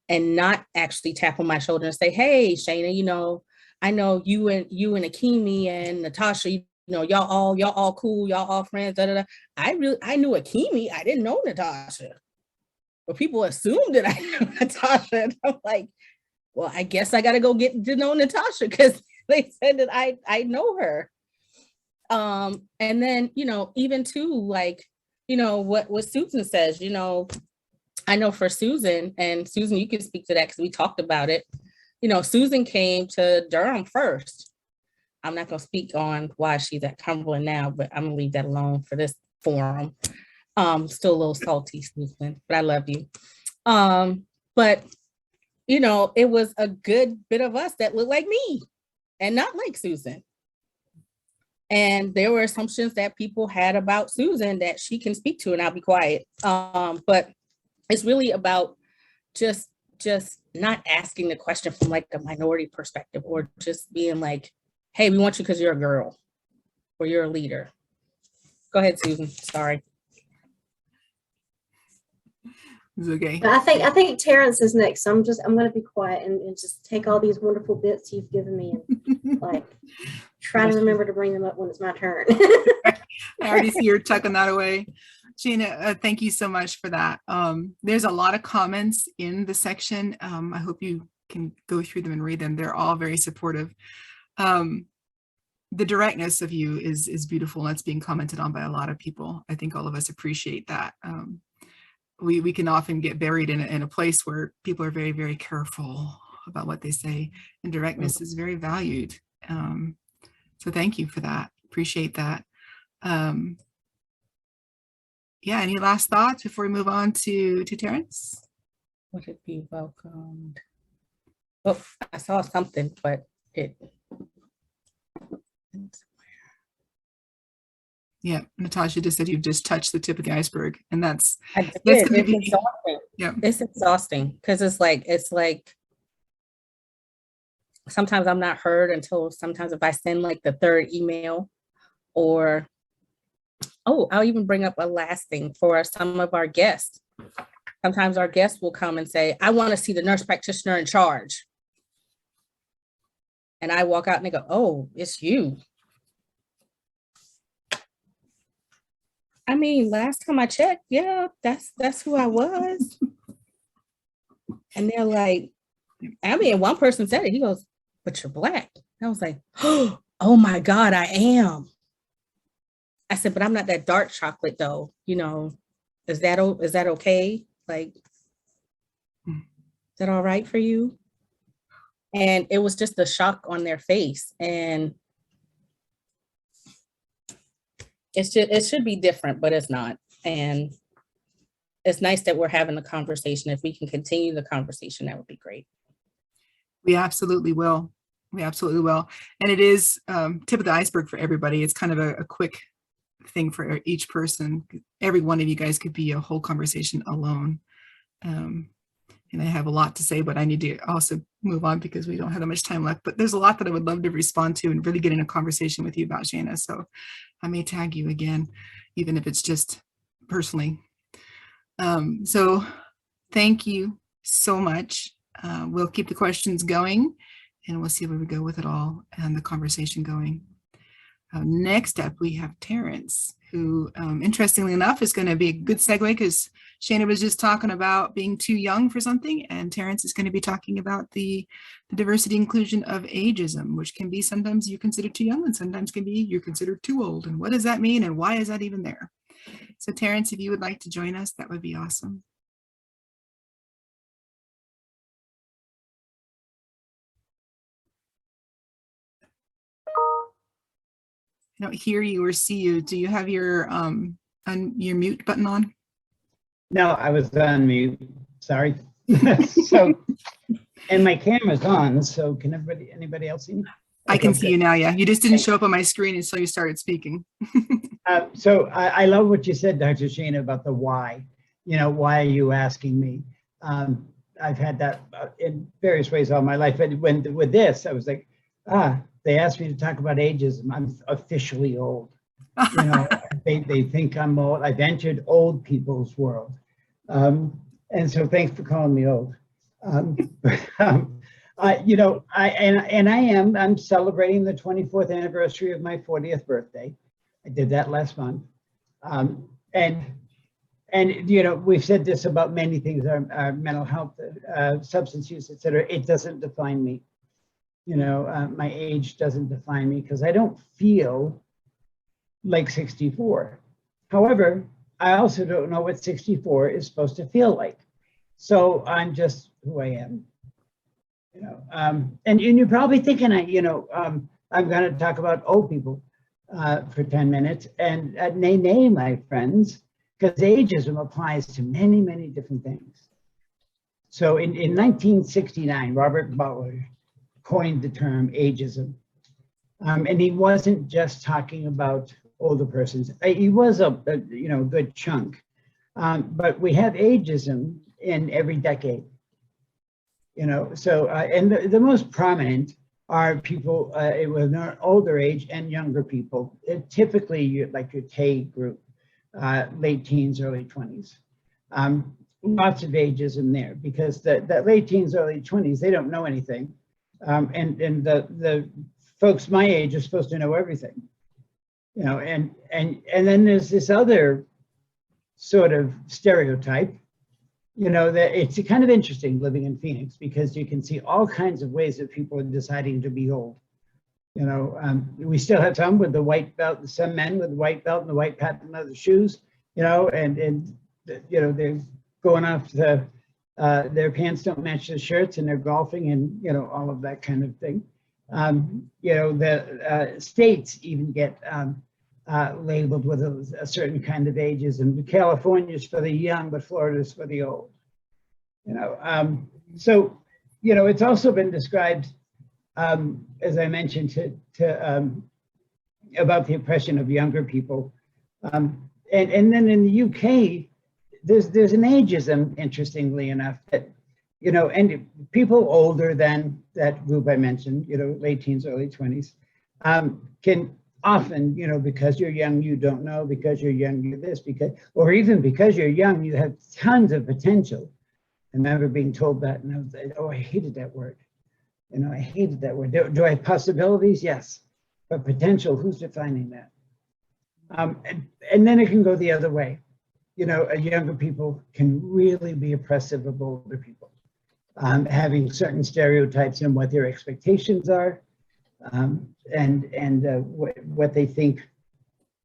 and not actually tap on my shoulder and say, hey, Shayna, you know, I know you and Akimi and Natasha, you know, y'all all cool, y'all all friends, da, da, da. I knew Akimi, I didn't know Natasha. But people assumed that I knew Natasha. And I'm like, well, I guess I got to go get to know Natasha because they said that I know her. And then, you know, even too, like, you know, what Susan says, you know, I know for Susan, and Susan, you can speak to that because we talked about it. You know, Susan came to Durham first. I'm not going to speak on why she's at Cumberland now, but I'm going to leave that alone for this forum. Still a little salty, Susan, but I love you. But, you know, it was a good bit of us that looked like me and not like Susan. And there were assumptions that people had about Susan that she can speak to, and I'll be quiet. But it's really about just not asking the question from like a minority perspective, or just being like, hey, we want you because you're a girl or you're a leader. Go ahead, Susan. Sorry. It's okay. I think Terrence is next. So I'm going to be quiet and just take all these wonderful bits you've given me and like try to remember to bring them up when it's my turn. I already see you're tucking that away. Shayna, thank you so much for that. There's a lot of comments in the section. I hope you can go through them and read them. They're all very supportive. The directness of you is beautiful. And that's being commented on by a lot of people. I think all of us appreciate that. We can often get buried in a place where people are very, very careful about what they say, and directness is very valued. So thank you for that. Appreciate that. Yeah, any last thoughts before we move on to Terrence? Would it be welcomed? Oh, I saw something, but it. Yeah, Natasha just said you've just touched the tip of the iceberg, and that's It's be, exhausting. Yeah, it's exhausting because it's like sometimes I'm not heard until sometimes if I send like the third email, or I'll even bring up a last thing for some of our guests. Sometimes our guests will come and say, I want to see the nurse practitioner in charge. And I walk out and they go, oh, it's you. I mean, last time I checked, yeah, that's who I was. And they're like, I mean, one person said it. He goes, but you're Black. And I was like, oh my God, I am. I said, but I'm not that dark chocolate though. You know, is that okay? Like, is that all right for you? And it was just a shock on their face. And it should be different, but it's not. And it's nice that we're having the conversation. If we can continue the conversation, that would be great. We absolutely will. We absolutely will. And it is tip of the iceberg for everybody. It's kind of a quick thing for each person. Every one of you guys could be a whole conversation alone. And I have a lot to say, but I need to also move on because we don't have that much time left. But there's a lot that I would love to respond to and really get in a conversation with you about, Shana. So I may tag you again, even if it's just personally. So thank you so much. We'll keep the questions going and we'll see where we go with it all and the conversation going. Next up, we have Terrence, who interestingly enough is going to be a good segue because Shana was just talking about being too young for something, and Terrence is going to be talking about the diversity inclusion of ageism, which can be sometimes you're considered too young and sometimes can be you're considered too old. And what does that mean and why is that even there? So Terrence, if you would like to join us, that would be awesome. I don't hear you or see you. Do you have your mute button on? No, I was on mute. Sorry. So, and my camera's on. So, can anybody else see me? I can Okay, see good. you now. Yeah, you just didn't show up on my screen until you started speaking. So I love what you said, Dr. Shayna, about the why. You know, why are you asking me? I've had that in various ways all my life. But when with this, I was like, they asked me to talk about ageism. I'm officially old. You know, they think I'm old. I've entered old people's world. And so thanks for calling me old. You know, I'm celebrating the 24th anniversary of my 40th birthday. I did that last month. And you know, we've said this about many things, our mental health, substance use, et cetera. It doesn't define me. You know, my age doesn't define me because I don't feel like 64. However, I also don't know what 64 is supposed to feel like. So I'm just who I am. You know, and you're probably thinking, you know, I'm going to talk about old people for 10 minutes, and nay, my friends, because ageism applies to many, many different things. So in 1969, Robert Butler coined the term ageism, and he wasn't just talking about older persons. He was a you know, good chunk, but we have ageism in every decade. You know, so and the most prominent are people with an older age and younger people. Typically, like your K group, late teens, early 20s. Lots of ageism there because that late teens, early 20s, they don't know anything, and the folks my age are supposed to know everything. You know, and then there's this other sort of stereotype. You know, that it's kind of interesting living in Phoenix because you can see all kinds of ways that people are deciding to be old. You know, we still have some with the white belt, some men with the white belt and the white patent leather shoes, you know, and you know, they're going off their pants don't match the shirts and they're golfing and, you know, all of that kind of thing. You know, the states even get labeled with a certain kind of ageism. California's for the young, but Florida's for the old. You know, so you know, it's also been described, as I mentioned, about the oppression of younger people, and then in the UK, there's an ageism, interestingly enough, that you know, and people older than that group I mentioned, you know, late teens, early 20s, can often, you know, because you're young, you don't know, because you're young, you're this, because, or even because you're young, you have tons of potential. I remember being told that, and I was like, oh, I hated that word. You know, I hated that word. Do I have possibilities? Yes, but potential, who's defining that? And then it can go the other way. You know, younger people can really be oppressive of older people, having certain stereotypes in what their expectations are, and what they think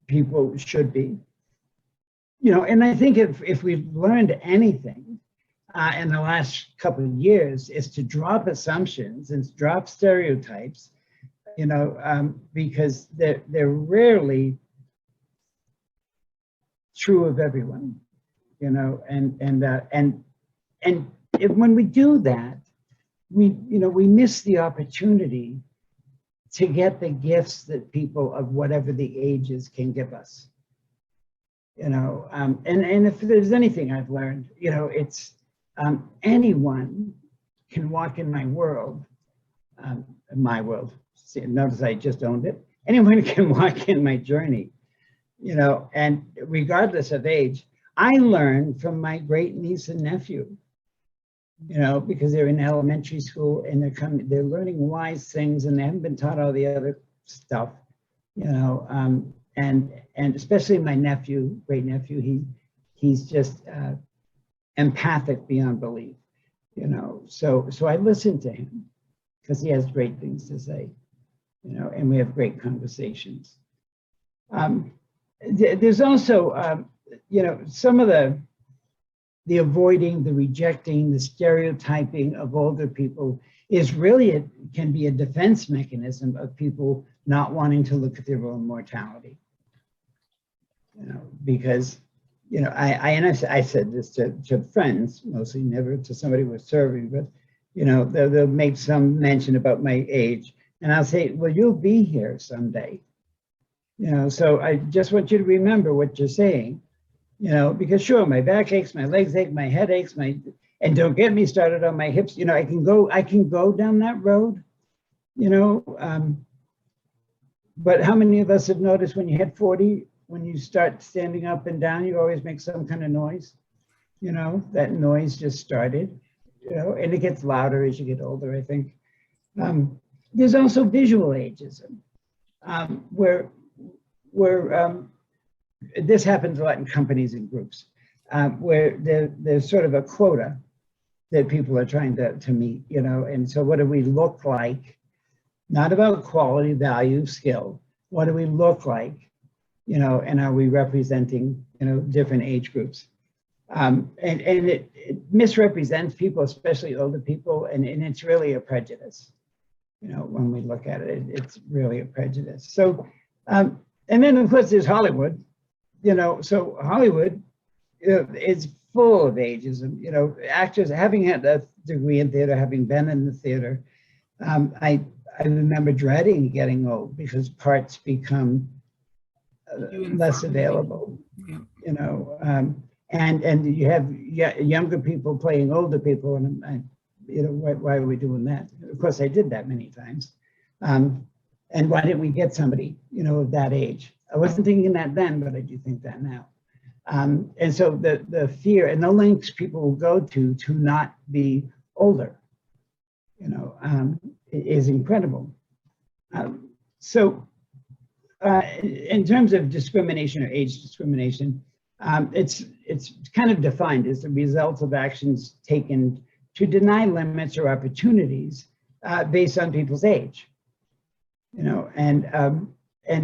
people should be. You know, and I think if we've learned anything in the last couple of years is to drop assumptions and drop stereotypes, you know, because they're rarely true of everyone, you know, and when we do that, we miss the opportunity to get the gifts that people of whatever the ages can give us. You know, and if there's anything I've learned, you know, it's anyone can walk in my world. See, notice I just owned it. Anyone can walk in my journey, you know, and regardless of age. I learned from my great niece and nephew, you know, because they're in elementary school and they're learning wise things and they haven't been taught all the other stuff, you know, and especially my nephew, great nephew, he's just empathic beyond belief, you know. So I listen to him because he has great things to say, you know, and we have great conversations. There's also, you know, some of the avoiding, the rejecting, the stereotyping of older people is really, can be a defense mechanism of people not wanting to look at their own mortality. You know, because you know, I said this to friends, mostly, never to somebody who was serving, but, you know, they'll make some mention about my age. And I'll say, well, you'll be here someday. You know, so I just want you to remember what you're saying, you know, because sure, my back aches, my legs ache, my head aches, and don't get me started on my hips. You know, I can go down that road, you know, but how many of us have noticed when you hit 40, when you start standing up and down, you always make some kind of noise, you know, that noise just started, you know, and it gets louder as you get older, I think. There's also visual ageism, where this happens a lot in companies and groups, where there's sort of a quota that people are trying to meet, you know, and so what do we look like? Not about quality, value, skill. What do we look like? You know, and are we representing, you know, different age groups? And it misrepresents people, especially older people, and it's really a prejudice. You know, when we look at it, it's really a prejudice. So, and then of course there's Hollywood, you know, so Hollywood, you know, is full of ageism. You know, actors, having had a degree in theater, having been in the theater, I remember dreading getting old because parts become less available, Yeah. you know, and you have younger people playing older people, and you know, why are we doing that? Of course, I did that many times. And why didn't we get somebody, you know, of that age? I wasn't thinking that then, but I do think that now. And so the fear and the lengths people will go to not be older, you know, is incredible. So in terms of discrimination or age discrimination, it's kind of defined as the result of actions taken to deny limits or opportunities based on people's age. You know, and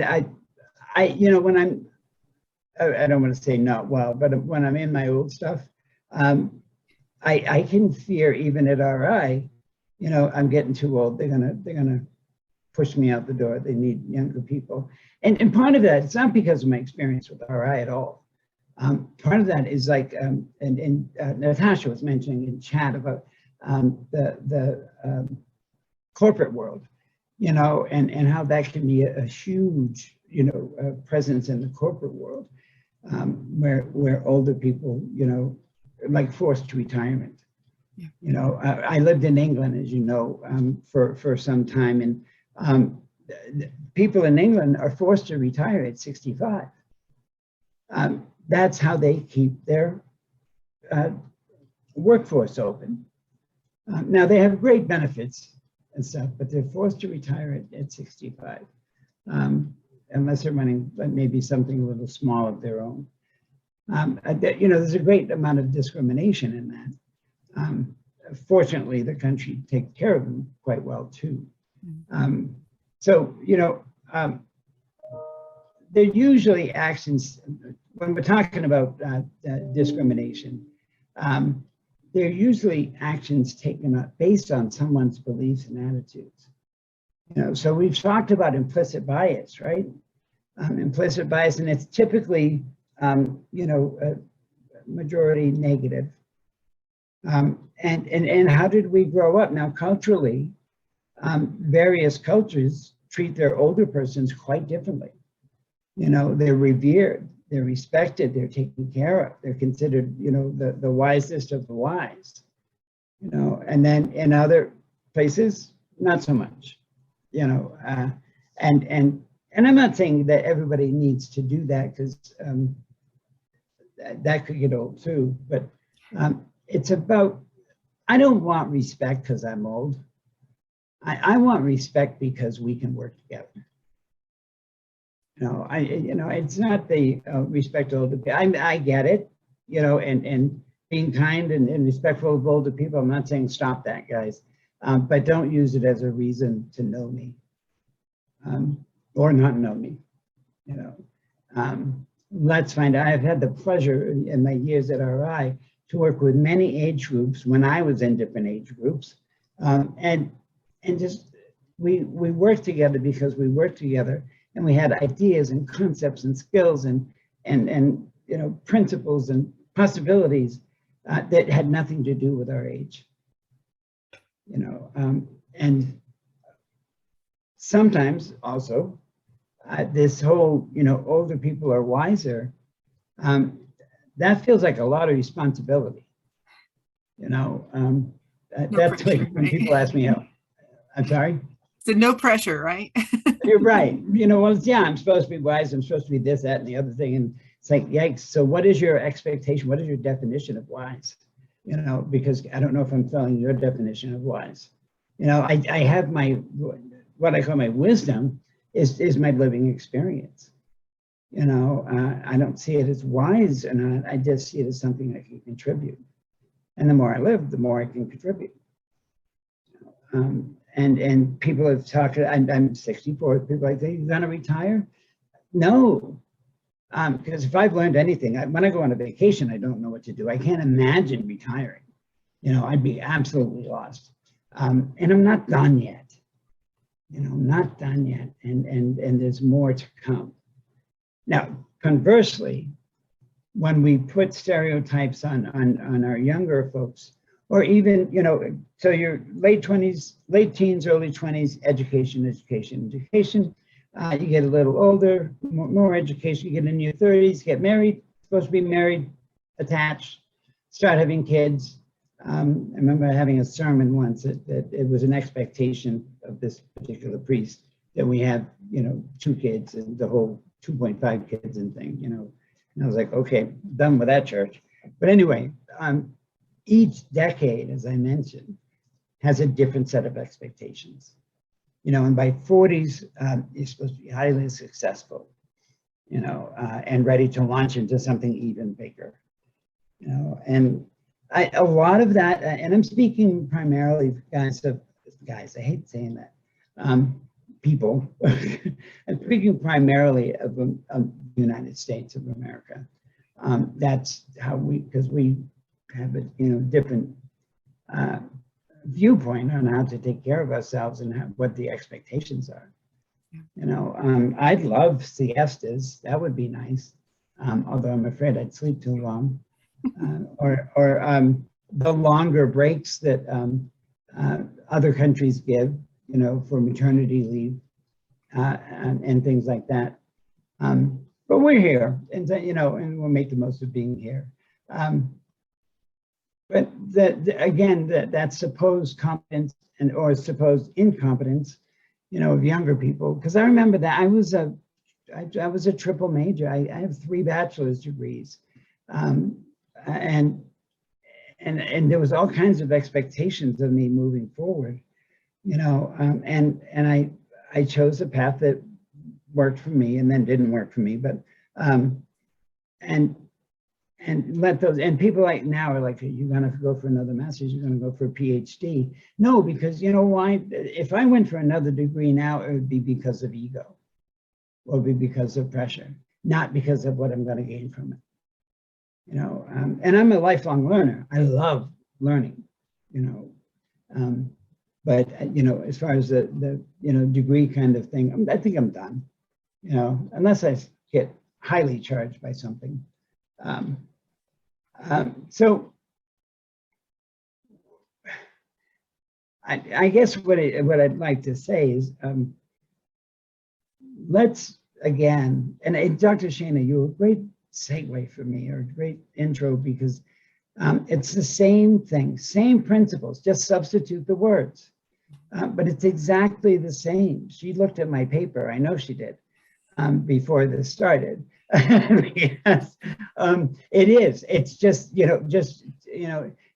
I you know, when I don't want to say not well, but when I'm in my old stuff, I can fear even at RI, you know, I'm getting too old. They're gonna push me out the door. They need younger people, and part of that, it's not because of my experience with RI at all. Part of that is like, and Natasha was mentioning in chat about the corporate world, you know, and how that can be a huge, you know, presence in the corporate world, where older people, you know, like forced to retirement. Yeah. You know, I lived in England, as you know, for some time, and people in England are forced to retire at 65. That's how they keep their workforce open. Now they have great benefits and stuff, but they're forced to retire at 65, unless they're running maybe something a little small of their own. You know, there's a great amount of discrimination in that. Fortunately, the country takes care of them quite well too. So, you know, they're usually actions, when we're talking about discrimination, they're usually actions taken up based on someone's beliefs and attitudes. You know, so we've talked about implicit bias, right? Implicit bias, and it's typically, you know, majority negative. And how did we grow up? Now, culturally, various cultures treat their older persons quite differently. You know, they're revered, they're respected, they're taken care of, they're considered, you know, the wisest of the wise. You know, and then in other places, not so much. You know, and I'm not saying that everybody needs to do that, because that could get old too. But it's about, I don't want respect because I'm old. I want respect because we can work together. You know, it's not the respect of older people. I get it, you know, and being kind and respectful of older people. I'm not saying stop that, guys, but don't use it as a reason to know me or not know me. You know, let's find out. I've had the pleasure in my years at RI to work with many age groups when I was in different age groups, and just we worked together because we worked together. And we had ideas and concepts and skills and principles and possibilities that had nothing to do with our age. And sometimes also this whole, older people are wiser. That feels like a lot of responsibility. That's pressure, like when right? people ask me, I'm sorry? So no pressure, right? You're right. Well, yeah, I'm supposed to be wise. I'm supposed to be this, that, and the other thing. And it's like, yikes. So what is your expectation? What is your definition of wise? Because I don't know if I'm following your definition of wise. I have what I call my wisdom is my living experience. I don't see it as wise or not. I just see it as something I can contribute. And the more I live, the more I can contribute. And people have talked, I'm 64, people are like, you're gonna retire? No, because if I've learned anything, when I go on a vacation, I don't know what to do. I can't imagine retiring. I'd be absolutely lost. And I'm not done yet. Not done yet. And there's more to come. Now, conversely, when we put stereotypes on our younger folks, or even, so your late 20s, late teens, early 20s, education. You get a little older, more education, you get in your 30s, get married, supposed to be married, attached, start having kids. I remember having a sermon once that it was an expectation of this particular priest that we have, 2 kids and the whole 2.5 kids and thing, And I was like, okay, done with that church. But anyway, each decade, as I mentioned, has a different set of expectations. And by 40s, you're supposed to be highly successful, and ready to launch into something even bigger. And a lot of that, and I'm speaking primarily, guys, I hate saying that, people, I'm speaking primarily of the United States of America. That's how because we have a different viewpoint on how to take care of ourselves and what the expectations are. I'd love siestas. That would be nice. Although I'm afraid I'd sleep too long. Or the longer breaks that other countries give, for maternity leave and things like that. But we're here, and and we'll make the most of being here. But that supposed competence or supposed incompetence, of younger people. Because I remember that I was a triple major. I have 3 bachelor's degrees, and there was all kinds of expectations of me moving forward, and I chose a path that worked for me and then didn't work for me, but and let those, and people like now are like, are you gonna go for another master's? You're gonna go for a PhD? No, because you know why? If I went for another degree now, it would be because of ego, or be because of pressure, not because of what I'm gonna gain from it. And I'm a lifelong learner. I love learning, but as far as the degree kind of thing, I think I'm done, unless I get highly charged by something. So I guess what I'd like to say is, let's again, and Dr. Shana, you were a great segue for me, or a great intro, because it's the same thing, same principles, just substitute the words, but it's exactly the same. She looked at my paper, I know she did, before this started. Yes, it is. It's just,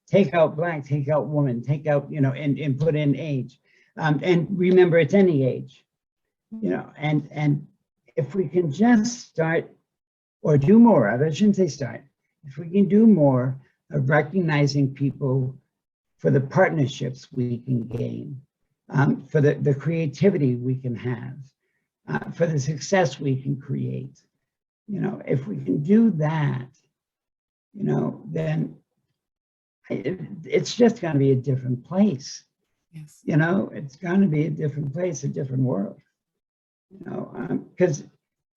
take out black, take out woman, take out, and put in age. And remember, it's any age, and if we can just start or do more of it, I shouldn't say start, if we can do more of recognizing people for the partnerships we can gain, for the creativity we can have, for the success we can create. If we can do that, then it's just going to be a different place. Yes. It's going to be a different place, a different world. Because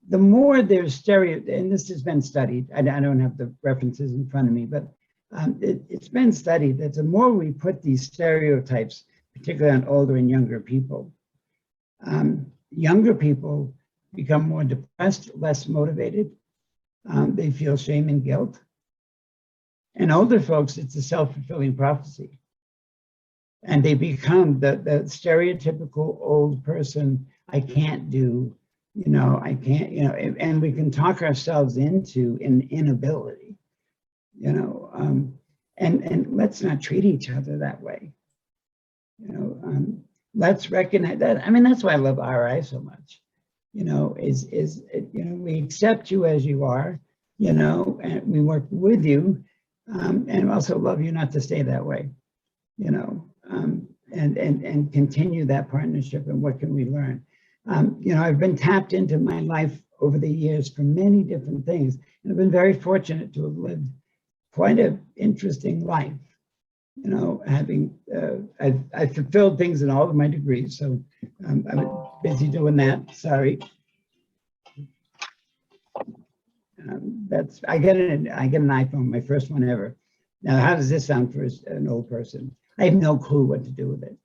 the more there's and this has been studied, I don't have the references in front of me, but it's been studied that the more we put these stereotypes, particularly on older and younger people become more depressed, less motivated. They feel shame and guilt. And older folks, it's a self-fulfilling prophecy. And they become the stereotypical old person, I can't do, I can't, and we can talk ourselves into an inability, and let's not treat each other that way. Let's recognize that. I mean, that's why I love RI so much, we accept you as you are, and we work with you, and also love you not to stay that way, and continue that partnership. And what can we learn? I've been tapped into my life over the years for many different things, and I've been very fortunate to have lived quite an interesting life. Having I've fulfilled things in all of my degrees, so I'm busy doing that. Sorry. I get an iPhone, my first one ever. Now, how does this sound for an old person? I have no clue what to do with it,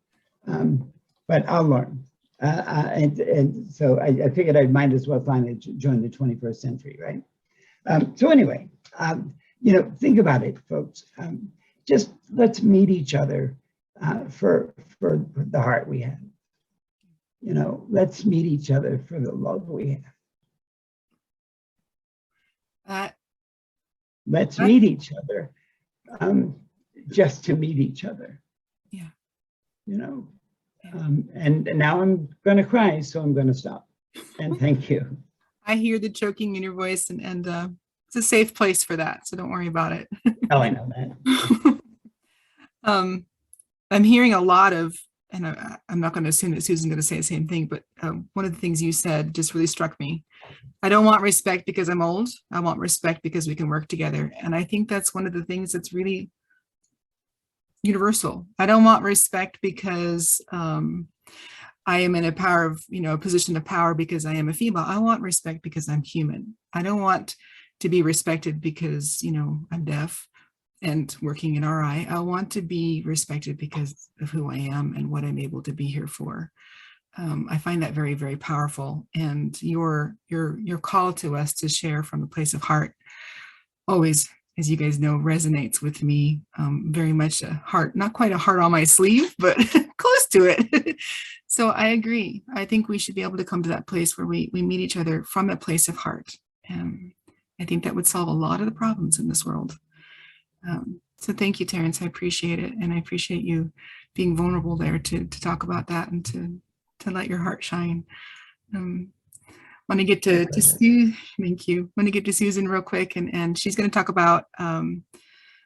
but I'll learn. And so I figured I might as well finally join the 21st century, right? So anyway, think about it, folks. Just let's meet each other for the heart we have. Let's meet each other for the love we have. Let's meet each other just to meet each other. Yeah. And now I'm going to cry, so I'm going to stop. And thank you. I hear the choking in your voice, and it's a safe place for that, so don't worry about it. Oh, I know that. I'm hearing a lot of, and I'm not going to assume that Susan's going to say the same thing, but one of the things you said just really struck me. I don't want respect because I'm old. I want respect because we can work together. And I think that's one of the things that's really universal. I don't want respect because I am in a position of power because I am a female. I want respect because I'm human. I don't want to be respected because, I'm deaf and working in RI. I want to be respected because of who I am and what I'm able to be here for. I find that very, very powerful. And your call to us to share from a place of heart always, as you guys know, resonates with me. Very much a heart, not quite a heart on my sleeve, but close to it. So I agree. I think we should be able to come to that place where we meet each other from a place of heart. I think that would solve a lot of the problems in this world. So thank you, Terrence. I appreciate it. And I appreciate you being vulnerable there to talk about that and to let your heart shine. Want to get to Sue. Thank you. Want to get to Susan real quick, and she's going to talk about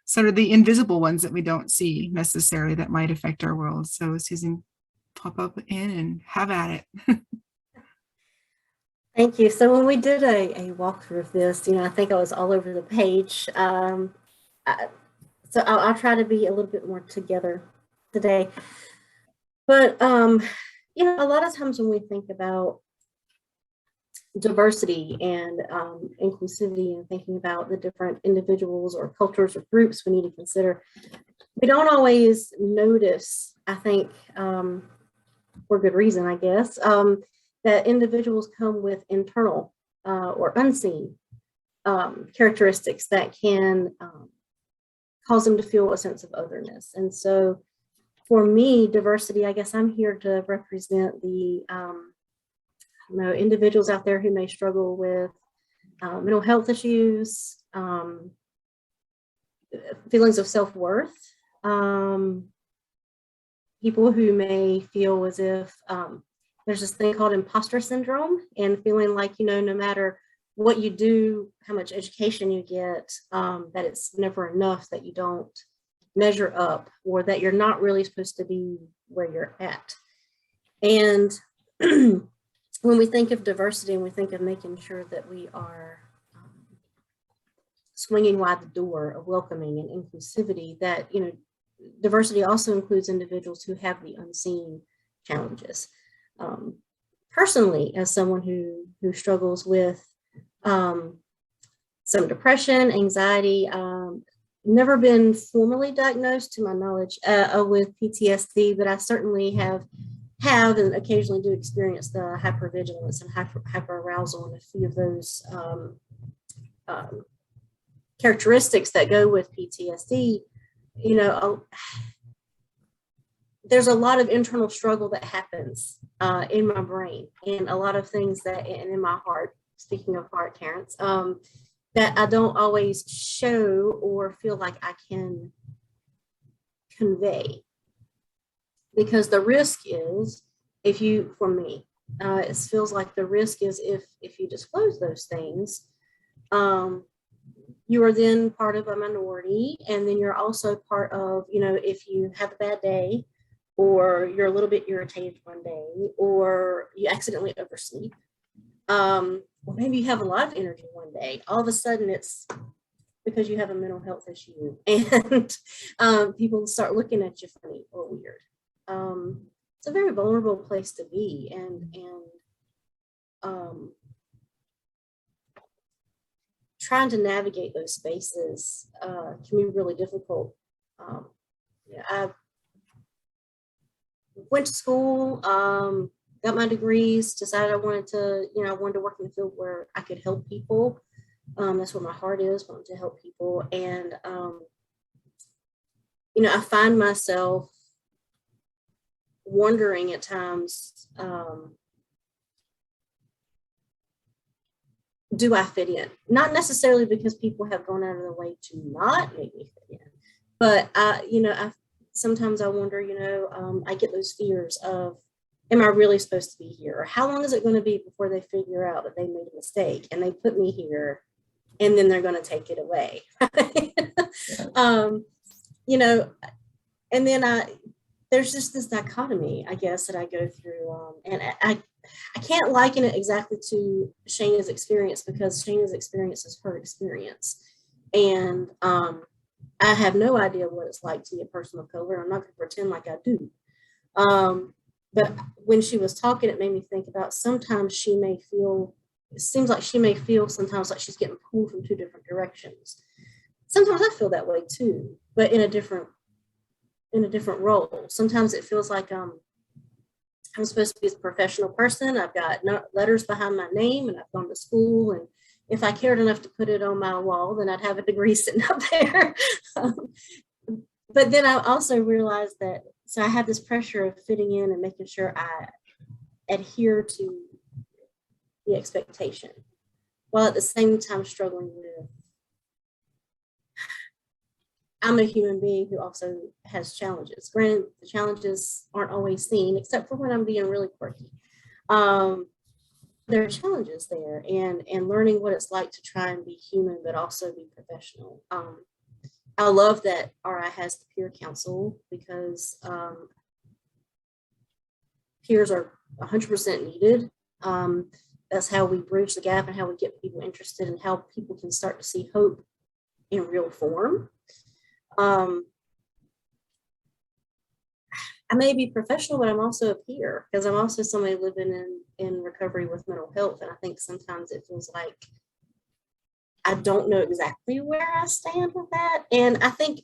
sort of the invisible ones that we don't see necessarily that might affect our world. So Susan, pop up in and have at it. Thank you. So when we did a walkthrough of this, I think I was all over the page. So I'll try to be a little bit more together today. But, a lot of times when we think about diversity and inclusivity and thinking about the different individuals or cultures or groups we need to consider, we don't always notice, I think, for good reason, I guess, that individuals come with internal or unseen characteristics that can cause them to feel a sense of otherness. And so for me, diversity, I guess I'm here to represent the individuals out there who may struggle with mental health issues, feelings of self-worth, people who may feel as if there's this thing called imposter syndrome and feeling like, no matter what you do, how much education you get, that it's never enough, that you don't measure up, or that you're not really supposed to be where you're at. And when we think of diversity and we think of making sure that we are swinging wide the door of welcoming and inclusivity, that, diversity also includes individuals who have the unseen challenges. personally, as someone who struggles with some depression, anxiety, never been formally diagnosed to my knowledge with PTSD, but I certainly have and occasionally do experience the hypervigilance and hyperarousal and a few of those characteristics that go with PTSD. You know, there's a lot of internal struggle that happens in my brain, and a lot of things that, and in my heart, speaking of heart, Terrence, that I don't always show or feel like I can convey. Because the risk is, if you, for me, it feels like the risk is if you disclose those things, you are then part of a minority, and then you're also part of, you know, if you have a bad day, or you're a little bit irritated one day, or you accidentally oversleep, or maybe you have a lot of energy one day, all of a sudden it's because you have a mental health issue, and people start looking at you funny or weird. It's a very vulnerable place to be, and trying to navigate those spaces can be really difficult. Yeah, I went to school, got my degrees, decided I wanted to work in the field where I could help people. That's where my heart is, wanting to help people. And, I find myself wondering at times, do I fit in? Not necessarily because people have gone out of their way to not make me fit in, but sometimes I wonder, I get those fears of, am I really supposed to be here? Or how long is it going to be before they figure out that they made a mistake and they put me here and then they're going to take it away? And then there's just this dichotomy, I guess, that I go through. And I can't liken it exactly to Shayna's experience, because Shayna's experience is her experience. And I have no idea what it's like to be a person of color. I'm not going to pretend like I do. But when she was talking, it made me think about sometimes it seems like she may feel sometimes like she's getting pulled from two different directions. Sometimes I feel that way too, but in a different role. Sometimes it feels like I'm supposed to be a professional person. I've got letters behind my name, and I've gone to school, and if I cared enough to put it on my wall, then I'd have a degree sitting up there. But then I also realized that, so I have this pressure of fitting in and making sure I adhere to the expectation, while at the same time struggling with, I'm a human being who also has challenges. Granted, the challenges aren't always seen, except for when I'm being really quirky. There are challenges there, and learning what it's like to try and be human, but also be professional. I love that RI has the peer council, because peers are 100% needed. That's how we bridge the gap and how we get people interested, and how people can start to see hope in real form. I may be professional, but I'm also a peer, because I'm also somebody living in recovery with mental health. And I think sometimes it feels like I don't know exactly where I stand with that. And I think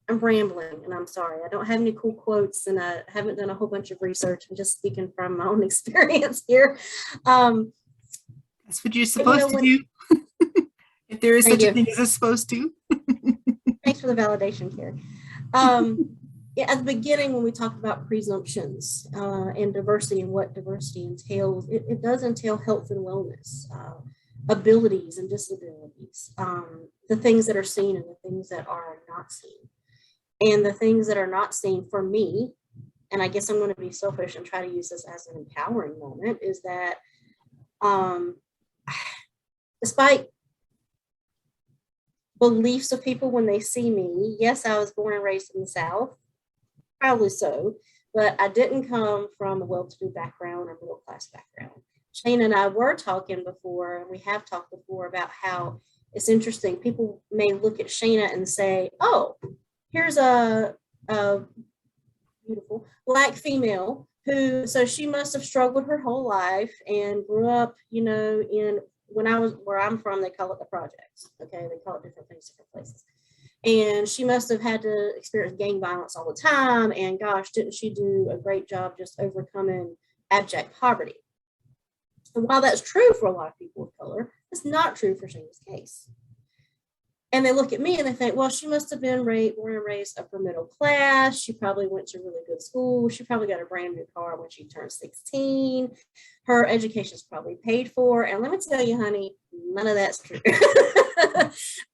I'm rambling, and I'm sorry. I don't have any cool quotes, and I haven't done a whole bunch of research. I'm just speaking from my own experience here. That's what you're supposed to do. If there is such a thing as a supposed to. Thanks for the validation, Carrie. At the beginning, when we talked about presumptions and diversity and what diversity entails, it does entail health and wellness, abilities and disabilities, the things that are seen and the things that are not seen. And the things that are not seen for me, and I guess I'm going to be selfish and try to use this as an empowering moment, is that despite beliefs of people when they see me, yes, I was born and raised in the South, probably so, but I didn't come from a well-to-do background or middle-class background. Shayna and I were talking before, and we have talked before, about how it's interesting. People may look at Shayna and say, oh, here's a beautiful Black female so she must have struggled her whole life and grew up, you know, where I'm from, they call it the projects. Okay. They call it different things, different places. And she must have had to experience gang violence all the time. And gosh, didn't she do a great job just overcoming abject poverty? And while that's true for a lot of people of color, it's not true for Shayna's case. And they look at me and they think, well, she must have been born and raised upper middle class. She probably went to really good school. She probably got a brand new car when she turned 16. Her education's probably paid for. And let me tell you, honey, none of that's true.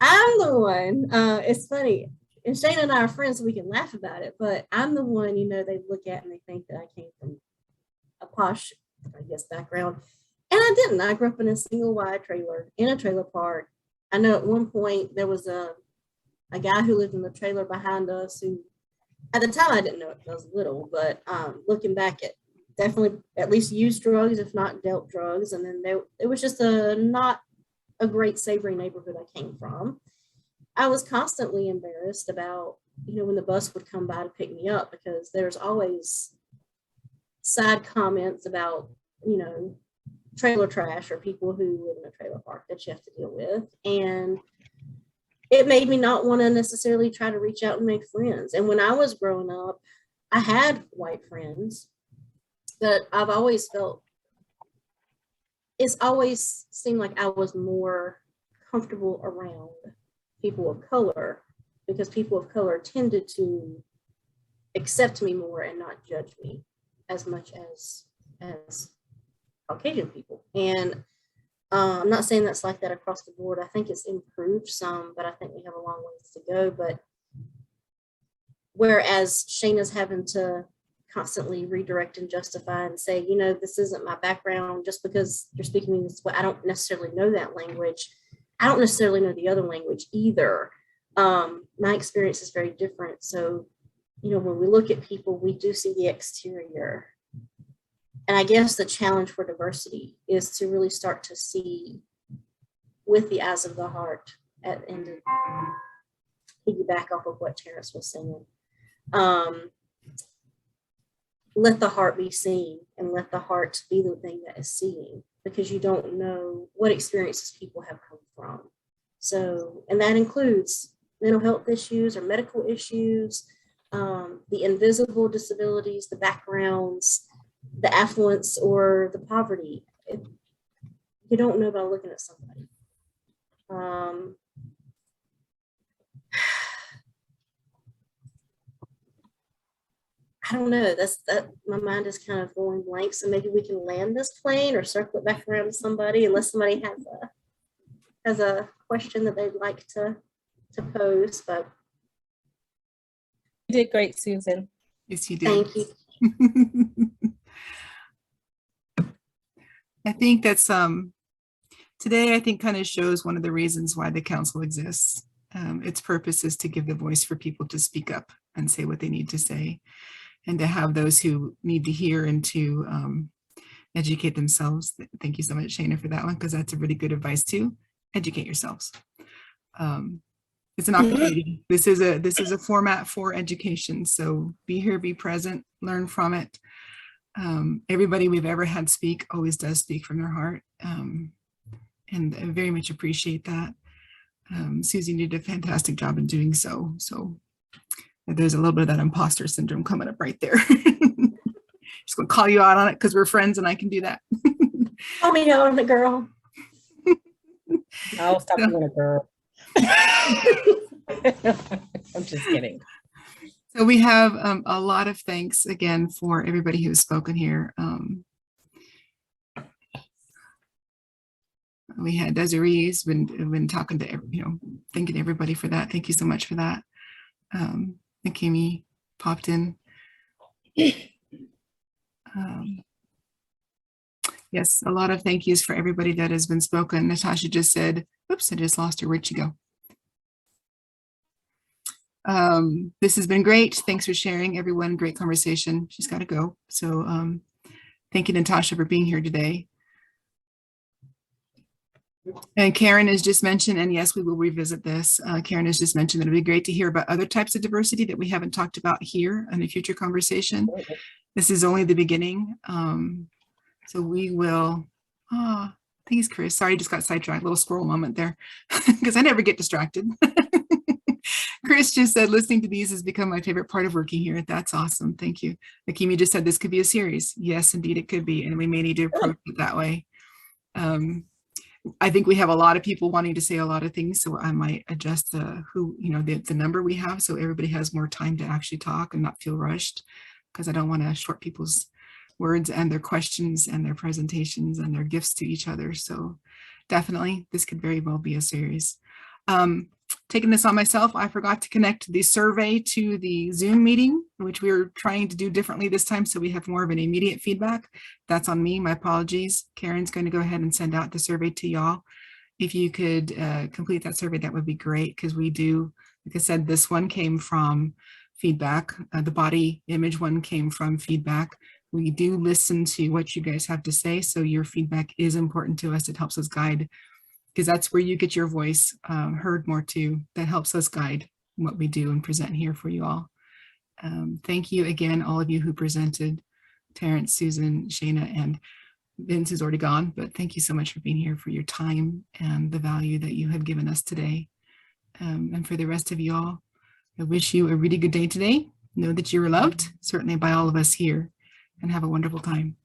I'm the one, it's funny, and Shayna and I are friends, so we can laugh about it, but I'm the one, you know, they look at and they think that I came from a posh, I guess, background. And I didn't. I grew up in a single wide trailer in a trailer park. I know at one point there was a guy who lived in the trailer behind us who, at the time I didn't know it because I was little, but looking back, it definitely at least used drugs, if not dealt drugs. And then it was just not a great savory neighborhood I came from. I was constantly embarrassed about, you know, when the bus would come by to pick me up, because there's always side comments about, you know, trailer trash or people who live in a trailer park that you have to deal with. And it made me not want to necessarily try to reach out and make friends. And when I was growing up, I had white friends, but I've always felt, it's always seemed like I was more comfortable around people of color, because people of color tended to accept me more and not judge me as much as Caucasian people. And I'm not saying that's like that across the board. I think it's improved some, but I think we have a long ways to go. But whereas Shayna's having to constantly redirect and justify and say, you know, this isn't my background, just because you're speaking this way, I don't necessarily know that language. I don't necessarily know the other language either. My experience is very different. So, you know, when we look at people, we do see the exterior. And I guess the challenge for diversity is to really start to see with the eyes of the heart, and to piggyback off of what Terrence was saying. Let the heart be seen, and let the heart be the thing that is seeing, because you don't know what experiences people have come from. So, and that includes mental health issues or medical issues, the invisible disabilities, the backgrounds, the affluence or the poverty. You don't know by looking at somebody. I don't know. My mind is kind of going blank. So maybe we can land this plane or circle it back around to somebody, unless somebody has a question that they'd like to pose. But You did great, Susan. Yes, you did. thank you. I think that's today, I think, kind of shows one of the reasons why the council exists. Its purpose is to give the voice for people to speak up and say what they need to say, and to have those who need to hear and to educate themselves. Thank you so much, Shana, for that one, because that's a really good advice too. Educate yourselves. It's an opportunity. This is a format for education. So be here, be present, learn from it. Everybody we've ever had speak always does speak from their heart. And I very much appreciate that. Susie did a fantastic job in doing so. So there's a little bit of that imposter syndrome coming up right there. Just gonna call you out on it because we're friends and I can do that. Call me out on the girl. I'll stop being a girl. I'm just kidding. So we have a lot of thanks again for everybody who has spoken here. We had Desiree's been talking to thanking everybody for that. Thank you so much for that. And Kimmy popped in. Yes, a lot of thank yous for everybody that has been spoken. Natasha just said, oops, I just lost her. Where'd she go? This has been great. Thanks for sharing, everyone. Great conversation. She's got to go. So thank you, Natasha, for being here today. And Karen has just mentioned, and yes, we will revisit this. Karen has just mentioned that it'd be great to hear about other types of diversity that we haven't talked about here in a future conversation. This is only the beginning. So we will, thanks, Chris. Sorry, I just got sidetracked, little squirrel moment there, because I never get distracted. Chris just said, listening to these has become my favorite part of working here. That's awesome. Thank you. Akimi just said, this could be a series. Yes, indeed, it could be. And we may need to approach it that way. I think we have a lot of people wanting to say a lot of things, so I might adjust the number we have so everybody has more time to actually talk and not feel rushed, because I don't want to short people's words and their questions and their presentations and their gifts to each other. So definitely this could very well be a series. Taking this on myself, I forgot to connect the survey to the Zoom meeting, which we were trying to do differently this time, so we have more of an immediate feedback. That's on me, my apologies. Karen's going to go ahead and send out the survey to y'all. If you could complete that survey, that would be great, because we do, like I said, this one came from feedback. The body image one came from feedback. We do listen to what you guys have to say, so your feedback is important to us. It helps us guide, because that's where you get your voice heard more too. That helps us guide what we do and present here for you all. Thank you again, all of you who presented, Terrence, Susan, Shayna, and Vince is already gone, but thank you so much for being here, for your time and the value that you have given us today. And for the rest of you all, I wish you a really good day today. Know that you are loved, certainly by all of us here, and have a wonderful time.